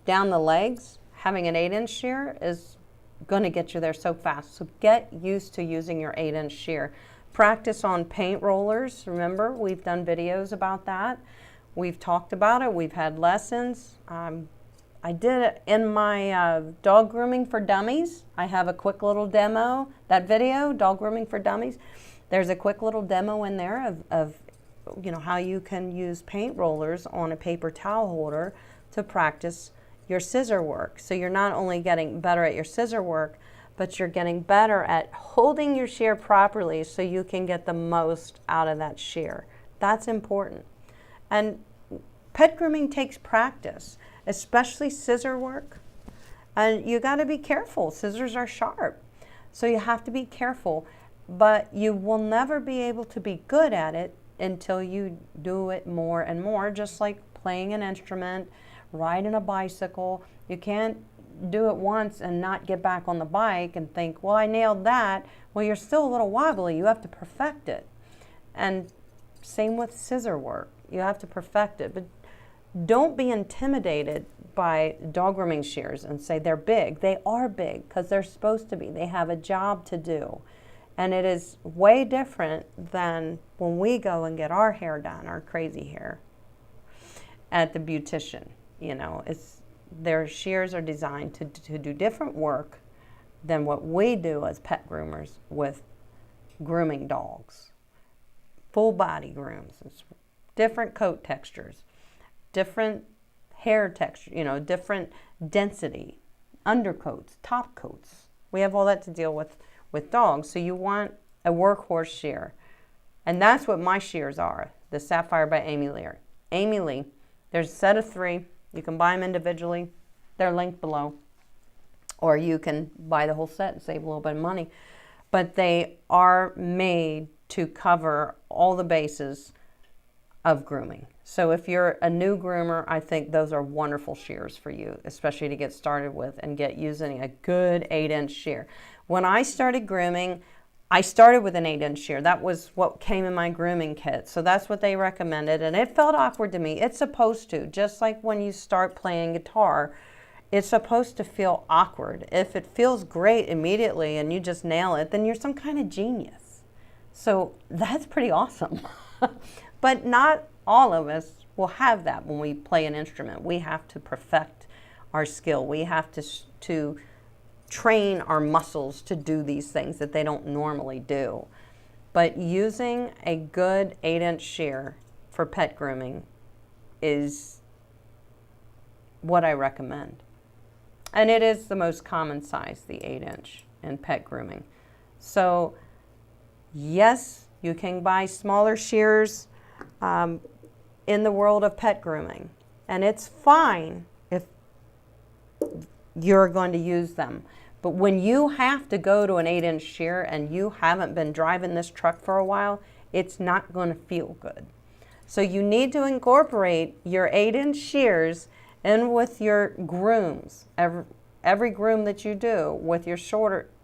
down the legs, having an 8-inch shear is going to get you there so fast. So get used to using your 8-inch shear. Practice on paint rollers. Remember, we've done videos about that. We've talked about it. We've had lessons. I did it in my Dog Grooming for Dummies. I have a quick little demo, that video, Dog Grooming for Dummies. There's a quick little demo in there of how you can use paint rollers on a paper towel holder to practice your scissor work. So you're not only getting better at your scissor work, but you're getting better at holding your shear properly so you can get the most out of that shear. That's important. And pet grooming takes practice, especially scissor work. And you got to be careful. Scissors are sharp, so you have to be careful. But you will never be able to be good at it until you do it more and more, just like playing an instrument, riding a bicycle. You can't do it once and not get back on the bike and think, well, I nailed that. Well, you're still a little wobbly. You have to perfect it. And same with scissor work. You have to perfect it. But don't be intimidated by dog grooming shears and say they're big. They are big because they're supposed to be. They have a job to do. And it is way different than when we go and get our hair done, our crazy hair, at the beautician. You know, their shears are designed to do different work than what we do as pet groomers with grooming dogs. Full body grooms, it's different coat textures, different hair texture, you know, different density, undercoats, top coats. We have all that to deal with dogs. So you want a workhorse shear. And that's what my shears are, the Sapphire by Amy Lee. Amy Lee, there's a set of 3. You can buy them individually. They're linked below. Or you can buy the whole set and save a little bit of money. But they are made to cover all the bases of grooming. So if you're a new groomer, I think those are wonderful shears for you, especially to get started with and get using a good 8-inch shear. When I started grooming, I started with an 8-inch shear. That was what came in my grooming kit. So that's what they recommended. And it felt awkward to me. It's supposed to. Just like when you start playing guitar, it's supposed to feel awkward. If it feels great immediately and you just nail it, then you're some kind of genius. So that's pretty awesome. But not all of us will have that when we play an instrument. We have to perfect our skill. We have to train our muscles to do these things that they don't normally do. But using a good 8-inch shear for pet grooming is what I recommend. And it is the most common size, the 8-inch in pet grooming. So yes, you can buy smaller shears in the world of pet grooming. And it's fine if you're going to use them. But when you have to go to an 8-inch shear and you haven't been driving this truck for a while, it's not going to feel good. So you need to incorporate your 8-inch shears in with your grooms, every groom that you do with your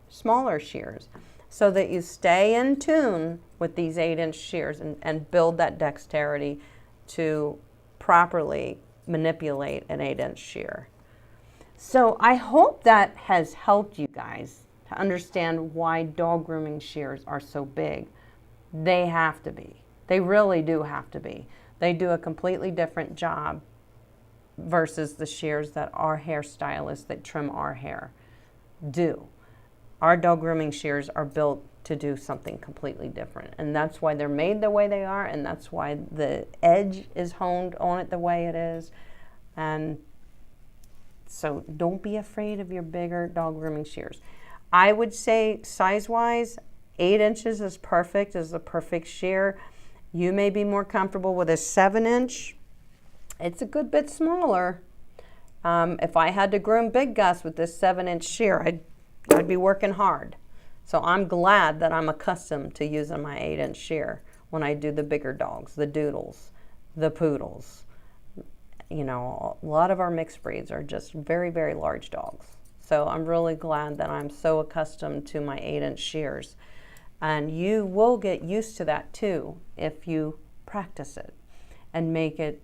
smaller shears, so that you stay in tune with these 8-inch shears and build that dexterity to properly manipulate an 8-inch shear. So I hope that has helped you guys to understand why dog grooming shears are so big. They have to be. They really do have to be. They do a completely different job versus the shears that our hairstylists that trim our hair do. Our dog grooming shears are built to do something completely different. And that's why they're made the way they are, and that's why the edge is honed on it the way it is. And so don't be afraid of your bigger dog grooming shears. I would say size-wise, 8 inches is perfect, is the perfect shear. You may be more comfortable with a 7-inch. It's a good bit smaller. If I had to groom Big Gus with this 7-inch shear, I'd be working hard. So I'm glad that I'm accustomed to using my 8-inch shear when I do the bigger dogs, the doodles, the poodles. You know, a lot of our mixed breeds are just very, very large dogs. So I'm really glad that I'm so accustomed to my 8-inch shears. And you will get used to that too if you practice it and make it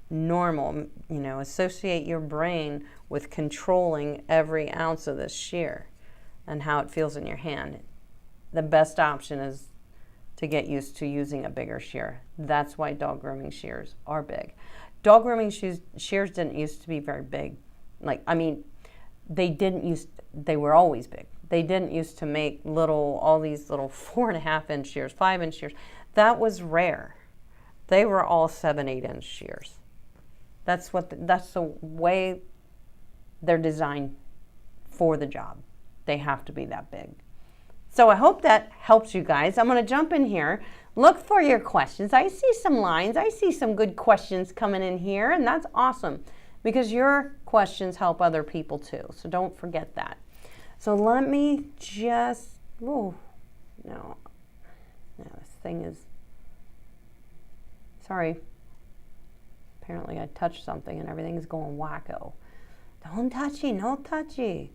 normal. You know, associate your brain with controlling every ounce of this shear and how it feels in your hand. The best option is to get used to using a bigger shear. That's why dog grooming shears are big. Dog grooming shears didn't used to be very big. They were always big. They didn't used to make all these little 4.5-inch shears, 5-inch shears. That was rare. They were all 7, 8-inch shears. That's the way they're designed for the job. They have to be that big. So I hope that helps you guys. I'm going to jump in here. Look for your questions. I see some lines. I see some good questions coming in here, and that's awesome because your questions help other people too. So don't forget that. So let me just, this thing is, sorry, Apparently I touched something and everything's going wacko. Don't touchy, no touchy.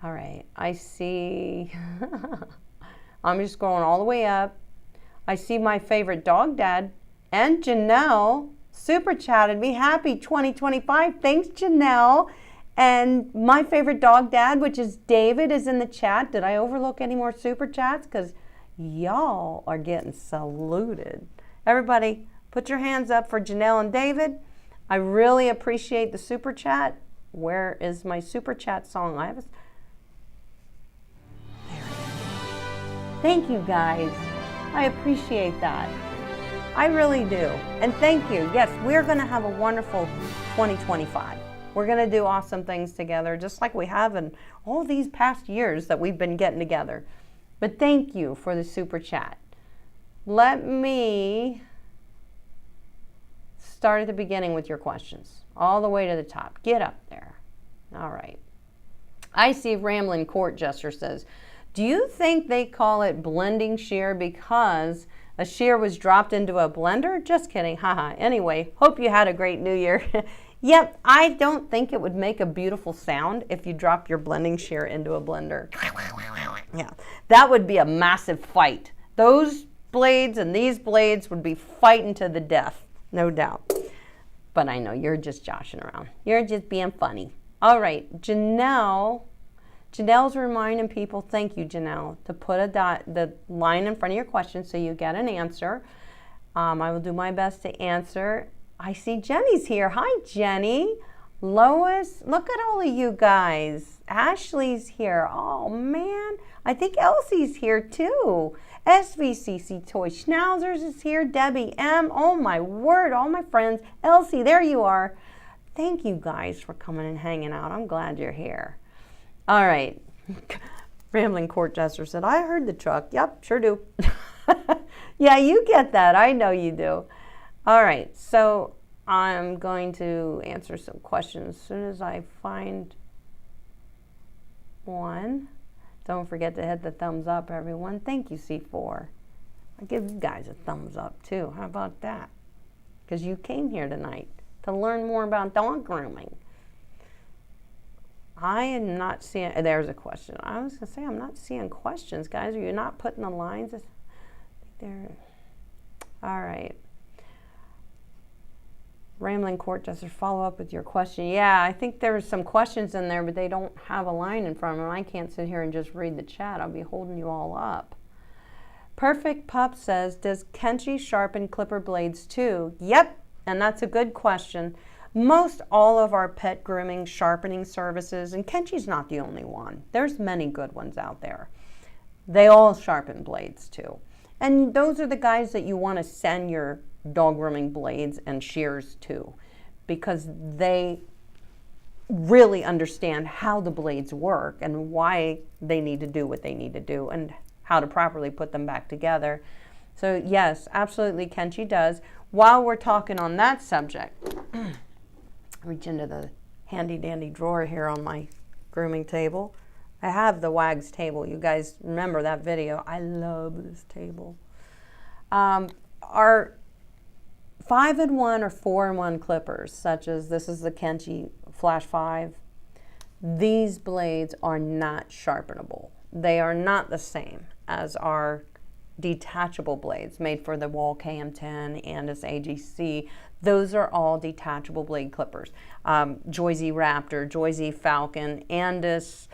All right, I see, I'm just going all the way up. I see my favorite dog dad and Janelle super chatted me. Happy 2025. Thanks, Janelle. And my favorite dog dad, which is David, is in the chat. Did I overlook any more super chats? Because y'all are getting saluted. Everybody, put your hands up for Janelle and David. I really appreciate the super chat. Where is my super chat song? I have a... Thank you, guys. I appreciate that. I really do. And thank you. Yes, we're going to have a wonderful 2025. We're going to do awesome things together, just like we have in all these past years that we've been getting together. But thank you for the super chat. Let me start at the beginning with your questions, all the way to the top. Get up there. All right. I see Ramblin' Court Jester says, do you think they call it blending shear because a shear was dropped into a blender? Just kidding, haha. Anyway, hope you had a great new year. Yep, I don't think it would make a beautiful sound if you drop your blending shear into a blender. Yeah, that would be a massive fight. Those blades and these blades would be fighting to the death, no doubt. But I know you're just joshing around. You're just being funny. All right, Janelle's reminding people, thank you, Janelle, to put the line in front of your question so you get an answer. I will do my best to answer. I see Jenny's here. Hi, Jenny. Lois, look at all of you guys. Ashley's here. Oh, man. I think Elsie's here, too. SVCC Toy Schnauzers is here. Debbie M. Oh, my word. All my friends. Elsie, there you are. Thank you, guys, for coming and hanging out. I'm glad you're here. All right. Rambling Court Jester said, I heard the truck. Yep, sure do. Yeah, you get that. I know you do. All right, so I'm going to answer some questions as soon as I find one. Don't forget to hit the thumbs up, everyone. Thank you, C4. I'll give you guys a thumbs up, too. How about that? Because you came here tonight to learn more about dog grooming. I am not seeing, there's a question. I was going to say, I'm not seeing questions, guys. Are you not putting the lines there? All right. Rambling Court Jester, follow up with your question. Yeah, I think there were some questions in there, but they don't have a line in front of them. I can't sit here and just read the chat. I'll be holding you all up. Perfect Pup says, does Kenchi sharpen clipper blades too? Yep, and that's a good question. Most all of our pet grooming sharpening services, and Kenchi's not the only one. There's many good ones out there. They all sharpen blades too. And those are the guys that you want to send your dog grooming blades and shears to, because they really understand how the blades work and why they need to do what they need to do and how to properly put them back together. So yes, absolutely, Kenchi does. While we're talking on that subject, reach into the handy dandy drawer here on my grooming table. I have the Wags table. You guys remember that video. I love this table. Our 5-in-1 or 4-in-1 clippers, such as this is the Kenchi Flash 5, these blades are not sharpenable. They are not the same as our detachable blades made for the Wall KM10 and this AGC. Those are all detachable blade clippers. Joyzy Raptor, Joyzy Falcon, Andis,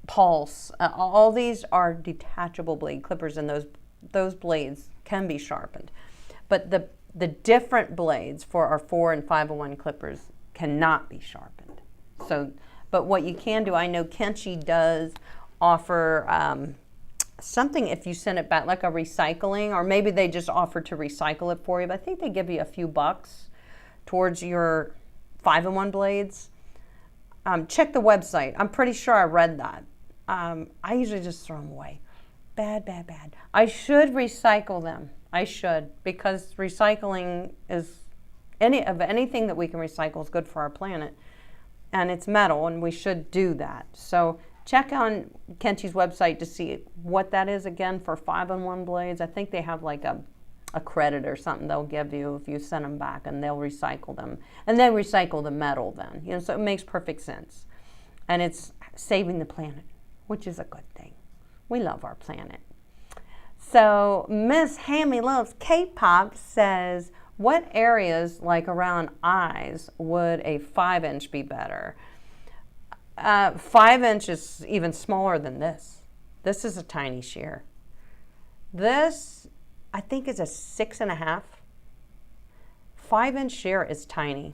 Pulse, all these are detachable blade clippers, and those blades can be sharpened. But the different blades for our 4 and 5-in-1 clippers cannot be sharpened. So, but what you can do, I know Kenchi does offer something if you send it back, like a recycling, or maybe they just offer to recycle it for you, but I think they give you a few bucks towards your 5-in-1 blades. Check the website. I'm pretty sure I read that. I usually just throw them away. Bad, bad, bad. I should recycle them. I should, because recycling is anything that we can recycle is good for our planet, and it's metal, and we should do that. So check on Kenchi's website to see what that is again for 5-in-1 blades. I think they have like a a credit or something they'll give you if you send them back, and they'll recycle them. And they recycle the metal then, you know, so it makes perfect sense. And it's saving the planet, which is a good thing. We love our planet. So Miss Hammy Loves K-Pop says, what areas, like around eyes, would a 5-inch be better? 5-inch is even smaller than this. This is a tiny shear. This, I think, is a 6.5. 5-inch shear is tiny.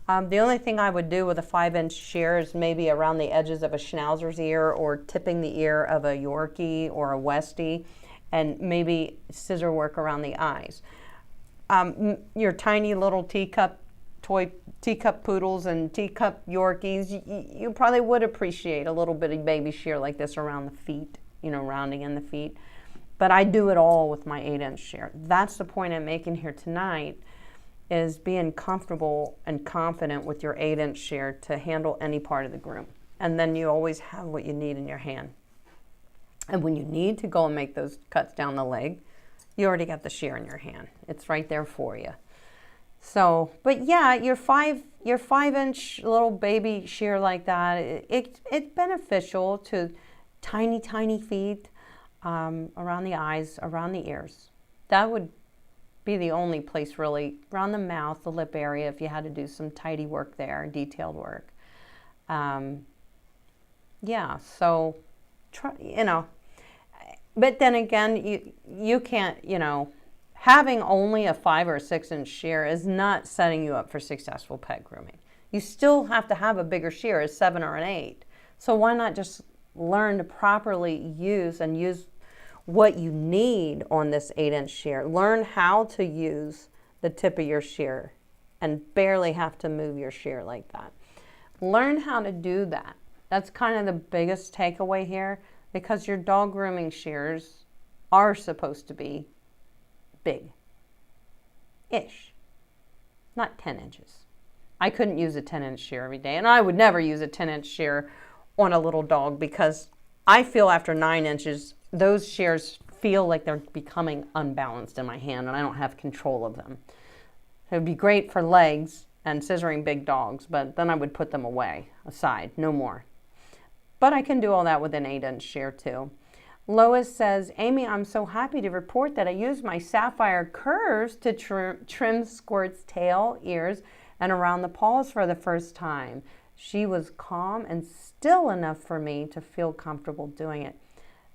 The only thing I would do with a 5-inch shear is maybe around the edges of a Schnauzer's ear, or tipping the ear of a Yorkie or a Westie, and maybe scissor work around the eyes. Your tiny little teacup poodles and teacup Yorkies, you probably would appreciate a little bit of baby shear like this around the feet, you know, rounding in the feet. But I do it all with my 8-inch shear. That's the point I'm making here tonight, is being comfortable and confident with your 8-inch shear to handle any part of the groom. And then you always have what you need in your hand. And when you need to go and make those cuts down the leg, you already got the shear in your hand. It's right there for you. So, but yeah, your 5-inch little baby shear like that, it's beneficial to tiny feet, around the eyes, around the ears. That would be the only place really, around the mouth, the lip area, if you had to do some tidy work there, detailed work. Yeah, so, you know, but then again, you can't, you know, having only a 5 or 6-inch shear is not setting you up for successful pet grooming. You still have to have a bigger shear, a 7 or an 8. So why not just learn to properly use what you need on this 8-inch shear. Learn how to use the tip of your shear and barely have to move your shear like that. Learn how to do that. That's kind of the biggest takeaway here, because your dog grooming shears are supposed to be big-ish, not 10 inches. I couldn't use a 10-inch shear every day, and I would never use a 10-inch shear on a little dog, because I feel after 9 inches, those shears feel like they're becoming unbalanced in my hand, and I don't have control of them. It would be great for legs and scissoring big dogs, but then I would put them away, aside, no more. But I can do all that with an 8-inch shear too. Lois says, Amy, I'm so happy to report that I used my Sapphire curves to trim Squirt's tail, ears, and around the paws for the first time. She was calm and still enough for me to feel comfortable doing it.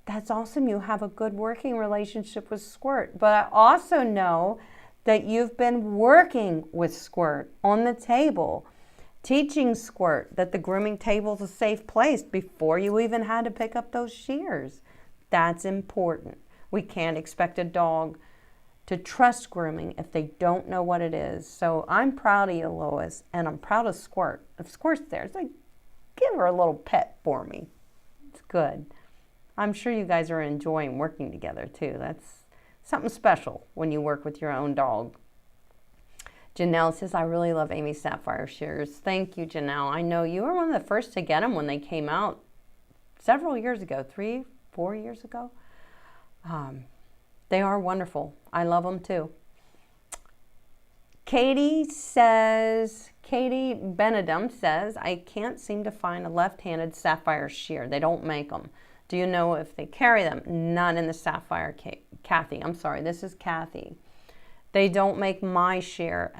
That's awesome. You have a good working relationship with Squirt. But I also know that you've been working with Squirt on the table, teaching Squirt that the grooming table is a safe place before you even had to pick up those shears. That's important. We can't expect a dog to trust grooming if they don't know what it is. So I'm proud of you, Lois, and I'm proud of Squirt. If Squirt's there, it's like, give her a little pet for me. It's good. I'm sure you guys are enjoying working together too. That's something special when you work with your own dog. Janelle says, I really love Amy's Sapphire shears. Thank you, Janelle. I know you were one of the first to get them when they came out several years ago, 3-4 years ago. They are wonderful. I love them too. Katie Benedum says, I can't seem to find a left-handed Sapphire shear. They don't make them. Do you know if they carry them? None in the Sapphire. Kathy, I'm sorry, this is Kathy. They don't make my shear.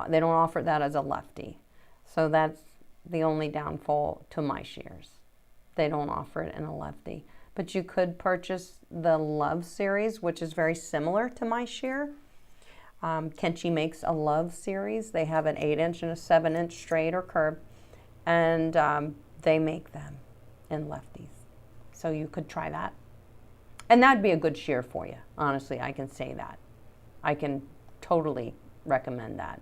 They don't offer that as a lefty. So that's the only downfall to my shears. They don't offer it in a lefty. But you could purchase the Love series, which is very similar to my shear. Kenchi makes a Love series. They have an 8-inch and a 7-inch straight or curved, and they make them in lefties. So you could try that. And that'd be a good shear for you. Honestly, I can say that. I can totally recommend that.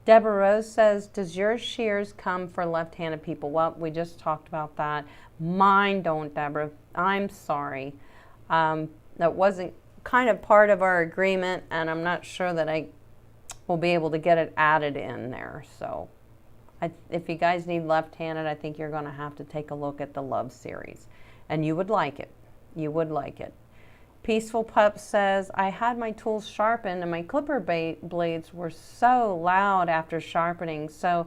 Deborah Rose says, does your shears come for left-handed people? Well, we just talked about that. Mine don't, Deborah. I'm sorry. That wasn't kind of part of our agreement, and I'm not sure that I will be able to get it added in there. So if you guys need left-handed, I think you're going to have to take a look at the Love series. And you would like it. You would like it. Peaceful Pup says, I had my tools sharpened and my clipper blades were so loud after sharpening, so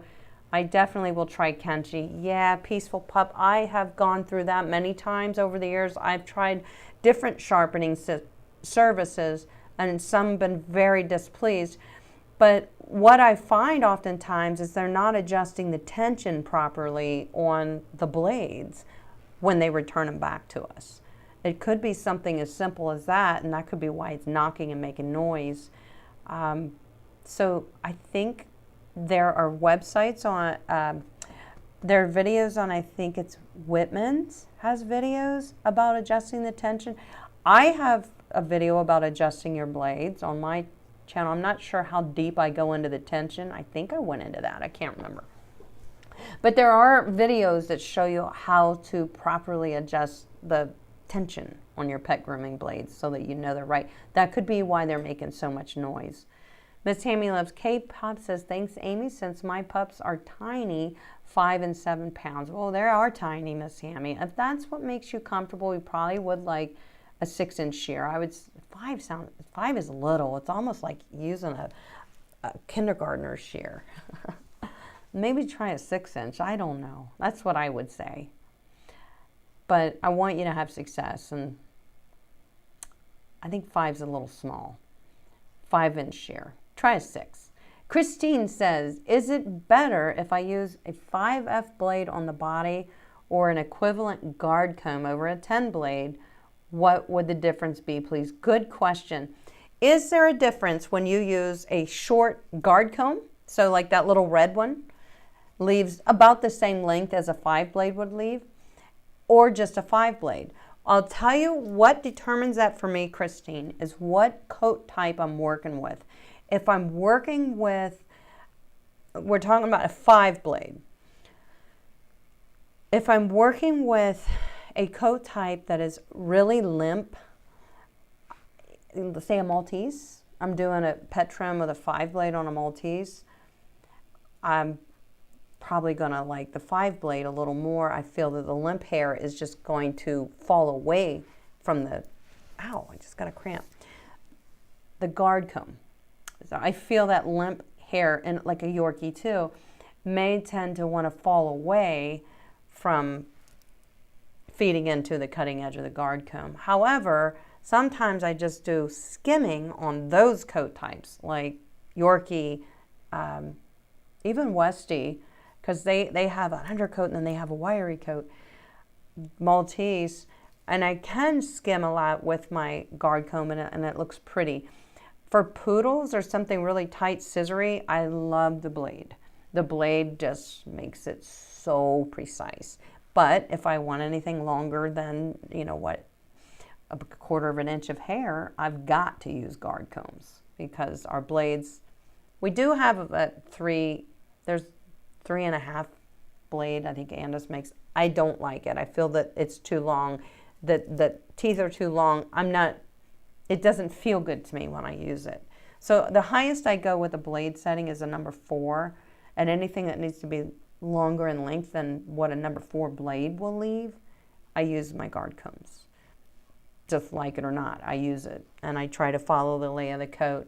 I definitely will try Kenchi. Yeah, Peaceful Pup, I have gone through that many times over the years. I've tried different sharpening services and some been very displeased. But what I find oftentimes is they're not adjusting the tension properly on the blades when they return them back to us. It could be something as simple as that, and that could be why it's knocking and making noise. So I think there are websites on, there are videos on, I think it's Whitman's has videos about adjusting the tension. I have a video about adjusting your blades on my channel. I'm not sure how deep I go into the tension. I think I went into that. I can't remember. But there are videos that show you how to properly adjust the tension on your pet grooming blades so that you know they're right. That could be why they're making so much noise. Miss Tammy Loves K-Pop says, thanks, Amy, since my pups are tiny, 5 and 7 pounds. Well, they are tiny, Miss Tammy. If that's what makes you comfortable, we probably would like a 6-inch shear. I would, 5 is little. It's almost like using a kindergartner shear. Maybe try a 6-inch. I don't know. That's what I would say. But I want you to have success, and I think 5's a little small. 5-inch shear. Try a 6. Christine says, is it better if I use a 5F blade on the body or an equivalent guard comb over a 10 blade? What would the difference be, please? Good question. Is there a difference when you use a short guard comb? So like that little red one leaves about the same length as a 5 blade would leave, or just a 5 blade? I'll tell you what determines that for me, Christine, is what coat type I'm working with. If I'm working with, we're talking about a 5 blade. If I'm working with a coat type that is really limp, say a Maltese, I'm doing a pet trim with a 5 blade on a Maltese, I'm probably gonna like the 5 blade a little more. I feel that the limp hair is just going to fall away from the, ow, I just got a cramp, the guard comb. So I feel that limp hair, and like a Yorkie too, may tend to want to fall away from feeding into the cutting edge of the guard comb. However, sometimes I just do skimming on those coat types, like Yorkie, even Westie, because they have an undercoat and then they have a wiry coat. Maltese, and I can skim a lot with my guard comb, and it looks pretty. For poodles or something really tight, scissory, I love the blade. The blade just makes it so precise. But if I want anything longer than, you know what, a 1/4 of an inch of hair, I've got to use guard combs, because our blades, we do have a there's 3.5 blade, I think Andis makes. I don't like it. I feel that it's too long. The teeth are too long. It doesn't feel good to me when I use it. So the highest I go with a blade setting is a number 4, and anything that needs to be longer in length than what a number 4 blade will leave, I use my guard combs. Just like it or not, I use it, and I try to follow the lay of the coat.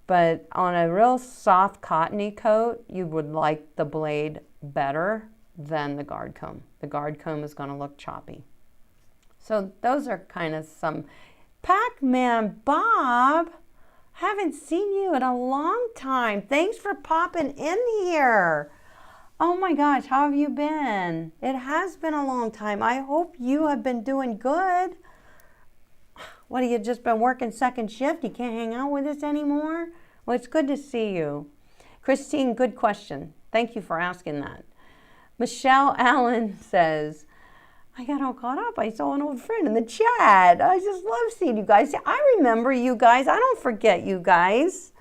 But on a real soft cottony coat, you would like the blade better than the guard comb. The guard comb is going to look choppy. So those are kind of some. Pac-Man Bob, haven't seen you in a long time. Thanks for popping in here. Oh my gosh, how have you been? It has been a long time. I hope you have been doing good. What, have you just been working second shift? You can't hang out with us anymore? Well, it's good to see you. Christine, good question. Thank you for asking that. Michelle Allen says, I got all caught up. I saw an old friend in the chat. I just love seeing you guys. I remember you guys. I don't forget you guys.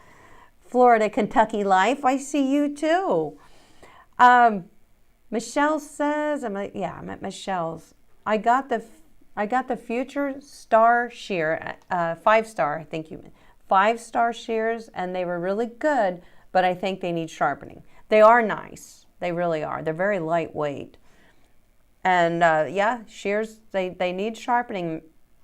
Florida, Kentucky life. I see you too. Michelle says, I'm at Michelle's. I got the Future Star Shear, 5-star, I think you meant. 5-star shears, and they were really good, but I think they need sharpening. They are nice. They really are. They're very lightweight. And yeah, shears, they need sharpening.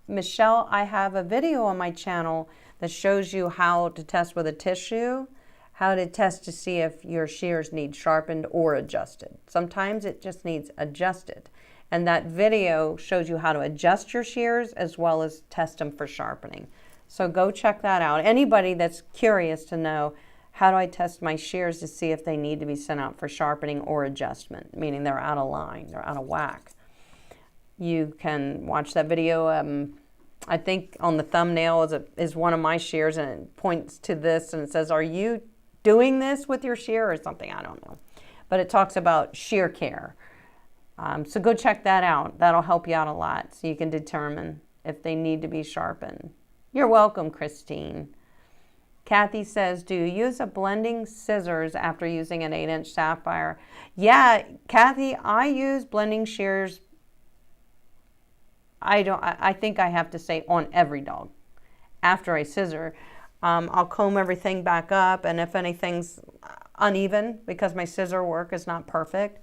Michelle, I have a video on my channel that shows you how to test with a tissue, how to test to see if your shears need sharpened or adjusted. Sometimes it just needs adjusted. And that video shows you how to adjust your shears as well as test them for sharpening. So go check that out. Anybody that's curious to know, how do I test my shears to see if they need to be sent out for sharpening or adjustment, meaning they're out of line, they're out of whack. You can watch that video. I think on the thumbnail is one of my shears, and it points to this and it says, are you doing this with your shear or something? I don't know. But it talks about shear care. So go check that out. That'll help you out a lot so you can determine if they need to be sharpened. You're welcome, Christine. Kathy says, do you use a blending scissors after using an 8-inch Sapphire? Yeah, Kathy, I use blending shears. I think I have to say on every dog. After I scissor, I'll comb everything back up, and if anything's uneven because my scissor work is not perfect,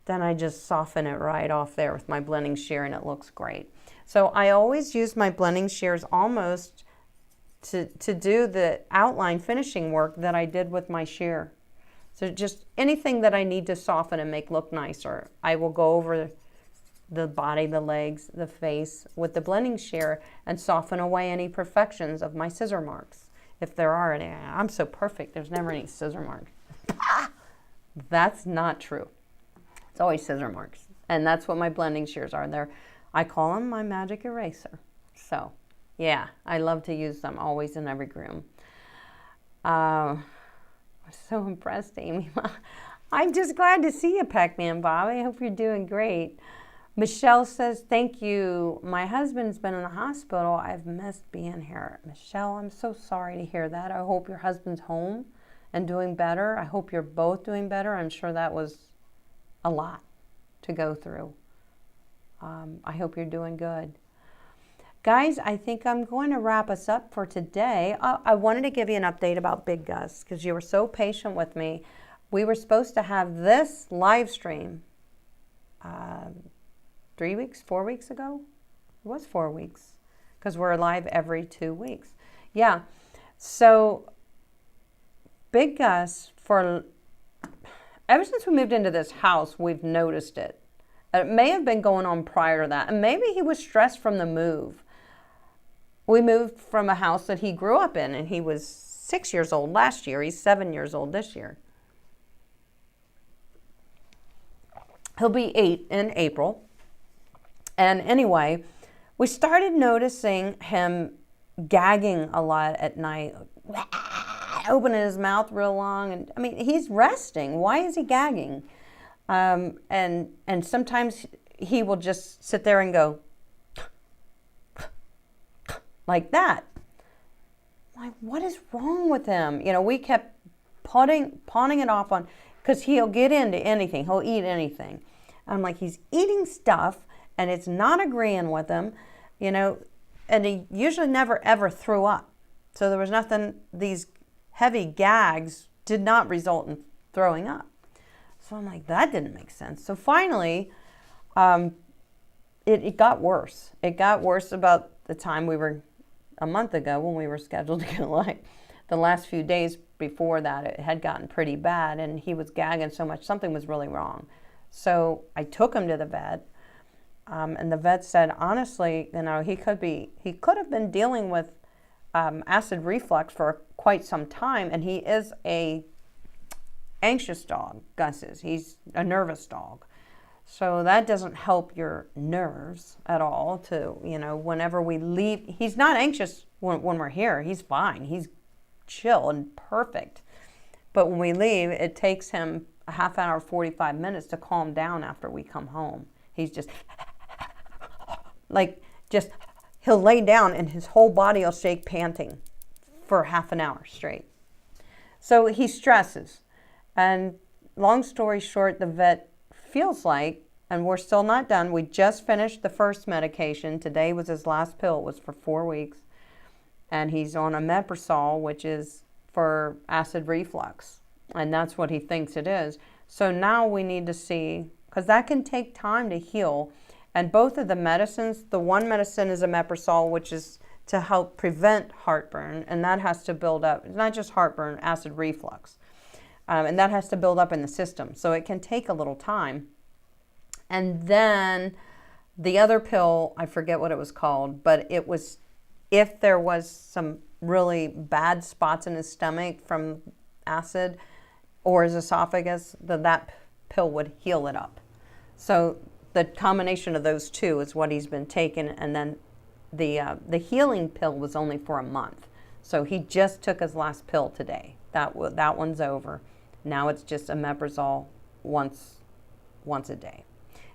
then I just soften it right off there with my blending shear and it looks great. So I always use my blending shears almost to do the outline finishing work that I did with my shear. So just anything that I need to soften and make look nicer, I will go over the body, the legs, the face with the blending shear and soften away any imperfections of my scissor marks. If there are any. I'm so perfect, there's never any scissor marks. That's not true. It's always scissor marks. And that's what my blending shears are. I call them my magic eraser. So, yeah, I love to use them always in every groom. I'm so impressed, Amy. I'm just glad to see you, Pac-Man Bob. I hope you're doing great. Michelle says, thank you. My husband's been in the hospital. I've missed being here. Michelle, I'm so sorry to hear that. I hope your husband's home and doing better. I hope you're both doing better. I'm sure that was a lot to go through. I hope you're doing good. Guys, I think I'm going to wrap us up for today. I wanted to give you an update about Big Gus because you were so patient with me. We were supposed to have this live stream 3 weeks, 4 weeks ago? It was 4 weeks because we're live every 2 weeks. Yeah, so Big Gus, ever since we moved into this house, we've noticed it. It may have been going on prior to that, and maybe he was stressed from the move. We moved from a house that he grew up in, and he was 6 years old last year. He's 7 years old this year. He'll be 8 in April. And anyway, we started noticing him gagging a lot at night, opening his mouth real long. And I mean, he's resting. Why is he gagging? And sometimes he will just sit there and go like that. Like, what is wrong with him? You know, we kept pawning it off on, because he'll get into anything. He'll eat anything. I'm like, he's eating stuff and it's not agreeing with him, you know, and he usually never ever threw up. So there was nothing, these heavy gags did not result in throwing up. So I'm like, that didn't make sense. So finally, it got worse. It got worse about the time a month ago when we were scheduled to get live. The last few days before that, it had gotten pretty bad and he was gagging so much, something was really wrong. So I took him to the vet, and the vet said, honestly, you know, he could have been dealing with acid reflux for quite some time, and he is a anxious dog, Gus is. He's a nervous dog. So that doesn't help your nerves at all to, you know, whenever we leave. He's not anxious when we're here. He's fine. He's chill and perfect. But when we leave, it takes him a half hour, 45 minutes to calm down after we come home. He's just he'll lay down and his whole body will shake panting for half an hour straight. So he stresses. And long story short, the vet feels like, and we're still not done, we just finished the first medication. Today was his last pill. It was for 4 weeks. And he's on omeprazole, which is for acid reflux. And that's what he thinks it is. So now we need to see, because that can take time to heal. And both of the medicines, the one medicine is omeprazole, which is to help prevent heartburn, and that has to build up, not just heartburn, acid reflux. And that has to build up in the system. So it can take a little time. And then the other pill, I forget what it was called, but it was if there was some really bad spots in his stomach from acid or his esophagus, then that pill would heal it up. So the combination of those two is what he's been taking. And then the healing pill was only for a month. So he just took his last pill today. That one's over. Now it's just omeprazole once a day.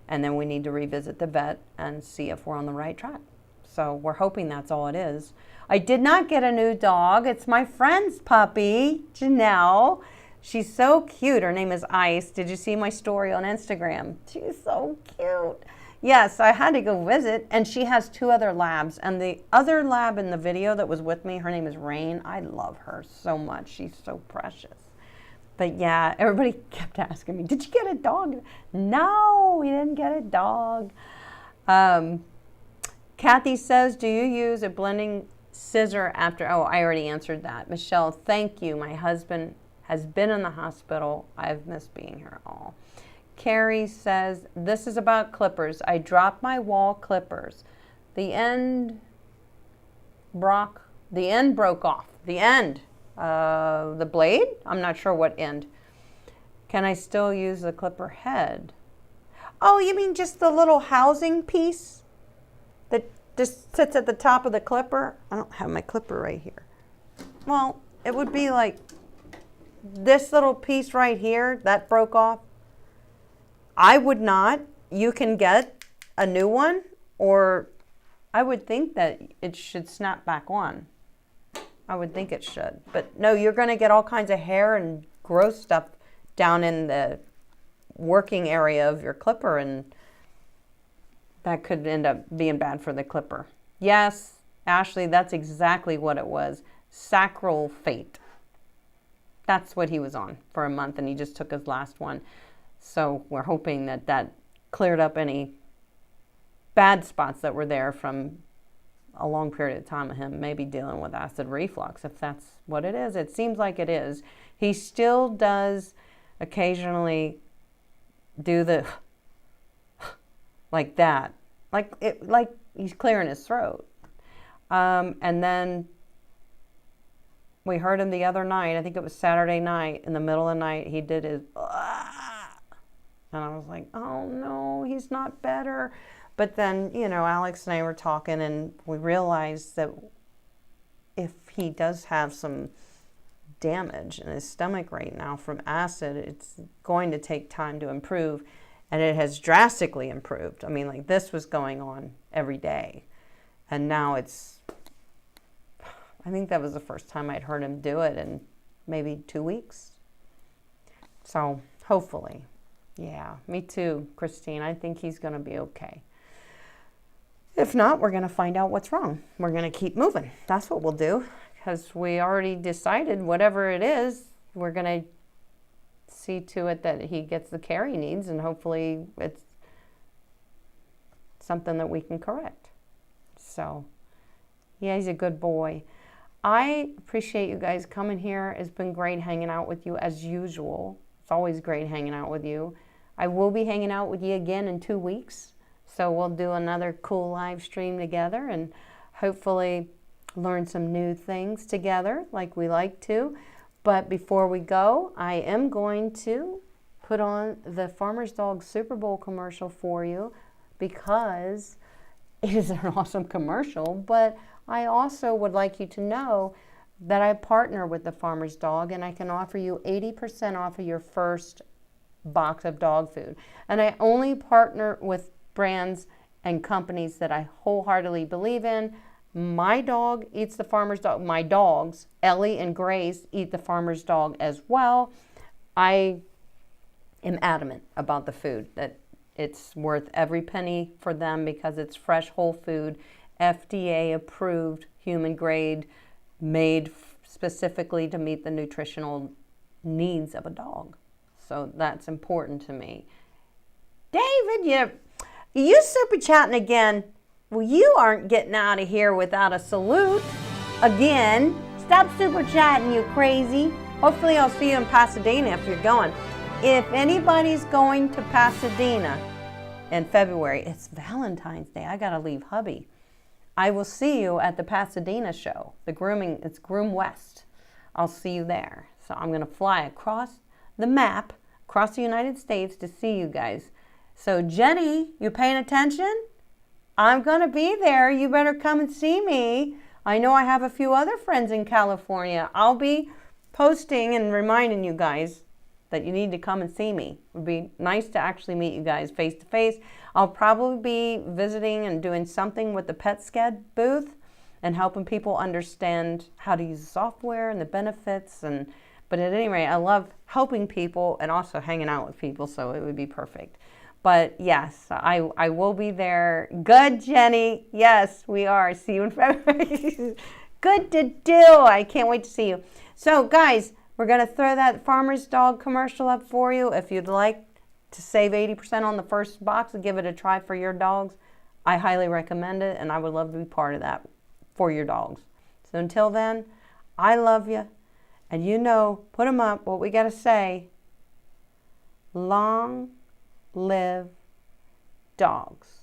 And then we need to revisit the vet and see if we're on the right track. So we're hoping that's all it is. I did not get a new dog. It's my friend's puppy, Janelle. She's so cute. Her name is Ice. Did you see my story on Instagram? She's so cute. Yes, I had to go visit. And she has 2 other labs. And the other lab in the video that was with me, her name is Rain. I love her so much. She's so precious. But yeah, everybody kept asking me, did you get a dog? No, we didn't get a dog. Kathy says, do you use a blending scissor after? Oh, I already answered that. Michelle, thank you. My husband has been in the hospital. I've missed being here all. Carrie says, this is about clippers. I dropped my wall clippers. The end broke off. The end. The blade? I'm not sure what end. Can I still use the clipper head? Oh, you mean just the little housing piece that just sits at the top of the clipper? I don't have my clipper right here. Well, it would be like this little piece right here that broke off. I would not. You can get a new one, or I would think that it should snap back on. I would think it should. But no, you're going to get all kinds of hair and gross stuff down in the working area of your clipper, and that could end up being bad for the clipper. Yes, Ashley, that's exactly what it was. Sacral fate. That's what he was on for a month, and he just took his last one. So we're hoping that that cleared up any bad spots that were there from a long period of time of him maybe dealing with acid reflux, if that's what it is. It seems like it is. He still does occasionally do the like that, like he's clearing his throat. And then we heard him the other night, I think it was Saturday night, in the middle of the night, he did his, and I was like, oh no, he's not better. But then, you know, Alex and I were talking, and we realized that if he does have some damage in his stomach right now from acid, it's going to take time to improve. And it has drastically improved. I mean, like, this was going on every day. And now it's, I think that was the first time I'd heard him do it in maybe 2 weeks. So hopefully, yeah, me too, Christine. I think he's going to be okay. If not, we're going to find out what's wrong. We're going to keep moving. That's what we'll do, because we already decided whatever it is, we're going to see to it that he gets the care he needs, and hopefully it's something that we can correct. So, yeah, he's a good boy. I appreciate you guys coming here. It's been great hanging out with you as usual. It's always great hanging out with you. I will be hanging out with you again in 2 weeks. So we'll do another cool live stream together and hopefully learn some new things together like we like to. But before we go, I am going to put on the Farmer's Dog Super Bowl commercial for you, because it is an awesome commercial. But I also would like you to know that I partner with the Farmer's Dog, and I can offer you 80% off of your first box of dog food. And I only partner with brands and companies that I wholeheartedly believe in. My dog eats the Farmer's Dog. My dogs, Ellie and Grace, eat the Farmer's Dog as well. I am adamant about the food, that it's worth every penny for them, because it's fresh, whole food, FDA approved, human grade, made specifically to meet the nutritional needs of a dog. So that's important to me. David, You super chatting again. Well, you aren't getting out of here without a salute. Again, stop super chatting, you crazy. Hopefully I'll see you in Pasadena if you're going. If anybody's going to Pasadena in February, it's Valentine's Day. I gotta leave hubby. I will see you at the Pasadena show. It's Groom West. I'll see you there. So I'm gonna fly across the map, across the United States to see you guys. So Jenny, you paying attention? I'm gonna be there. You better come and see me. I know I have a few other friends in California. I'll be posting and reminding you guys that you need to come and see me. It would be nice to actually meet you guys face to face. I'll probably be visiting and doing something with the PetScad booth and helping people understand how to use the software and the benefits. But at any rate, I love helping people and also hanging out with people, so it would be perfect. But yes, I will be there. Good, Jenny. Yes, we are. See you in February. Good to do. I can't wait to see you. So guys, we're going to throw that Farmer's Dog commercial up for you. If you'd like to save 80% on the first box and give it a try for your dogs, I highly recommend it, and I would love to be part of that for your dogs. So until then, I love you. And you know, put them up, what we got to say, long live dogs.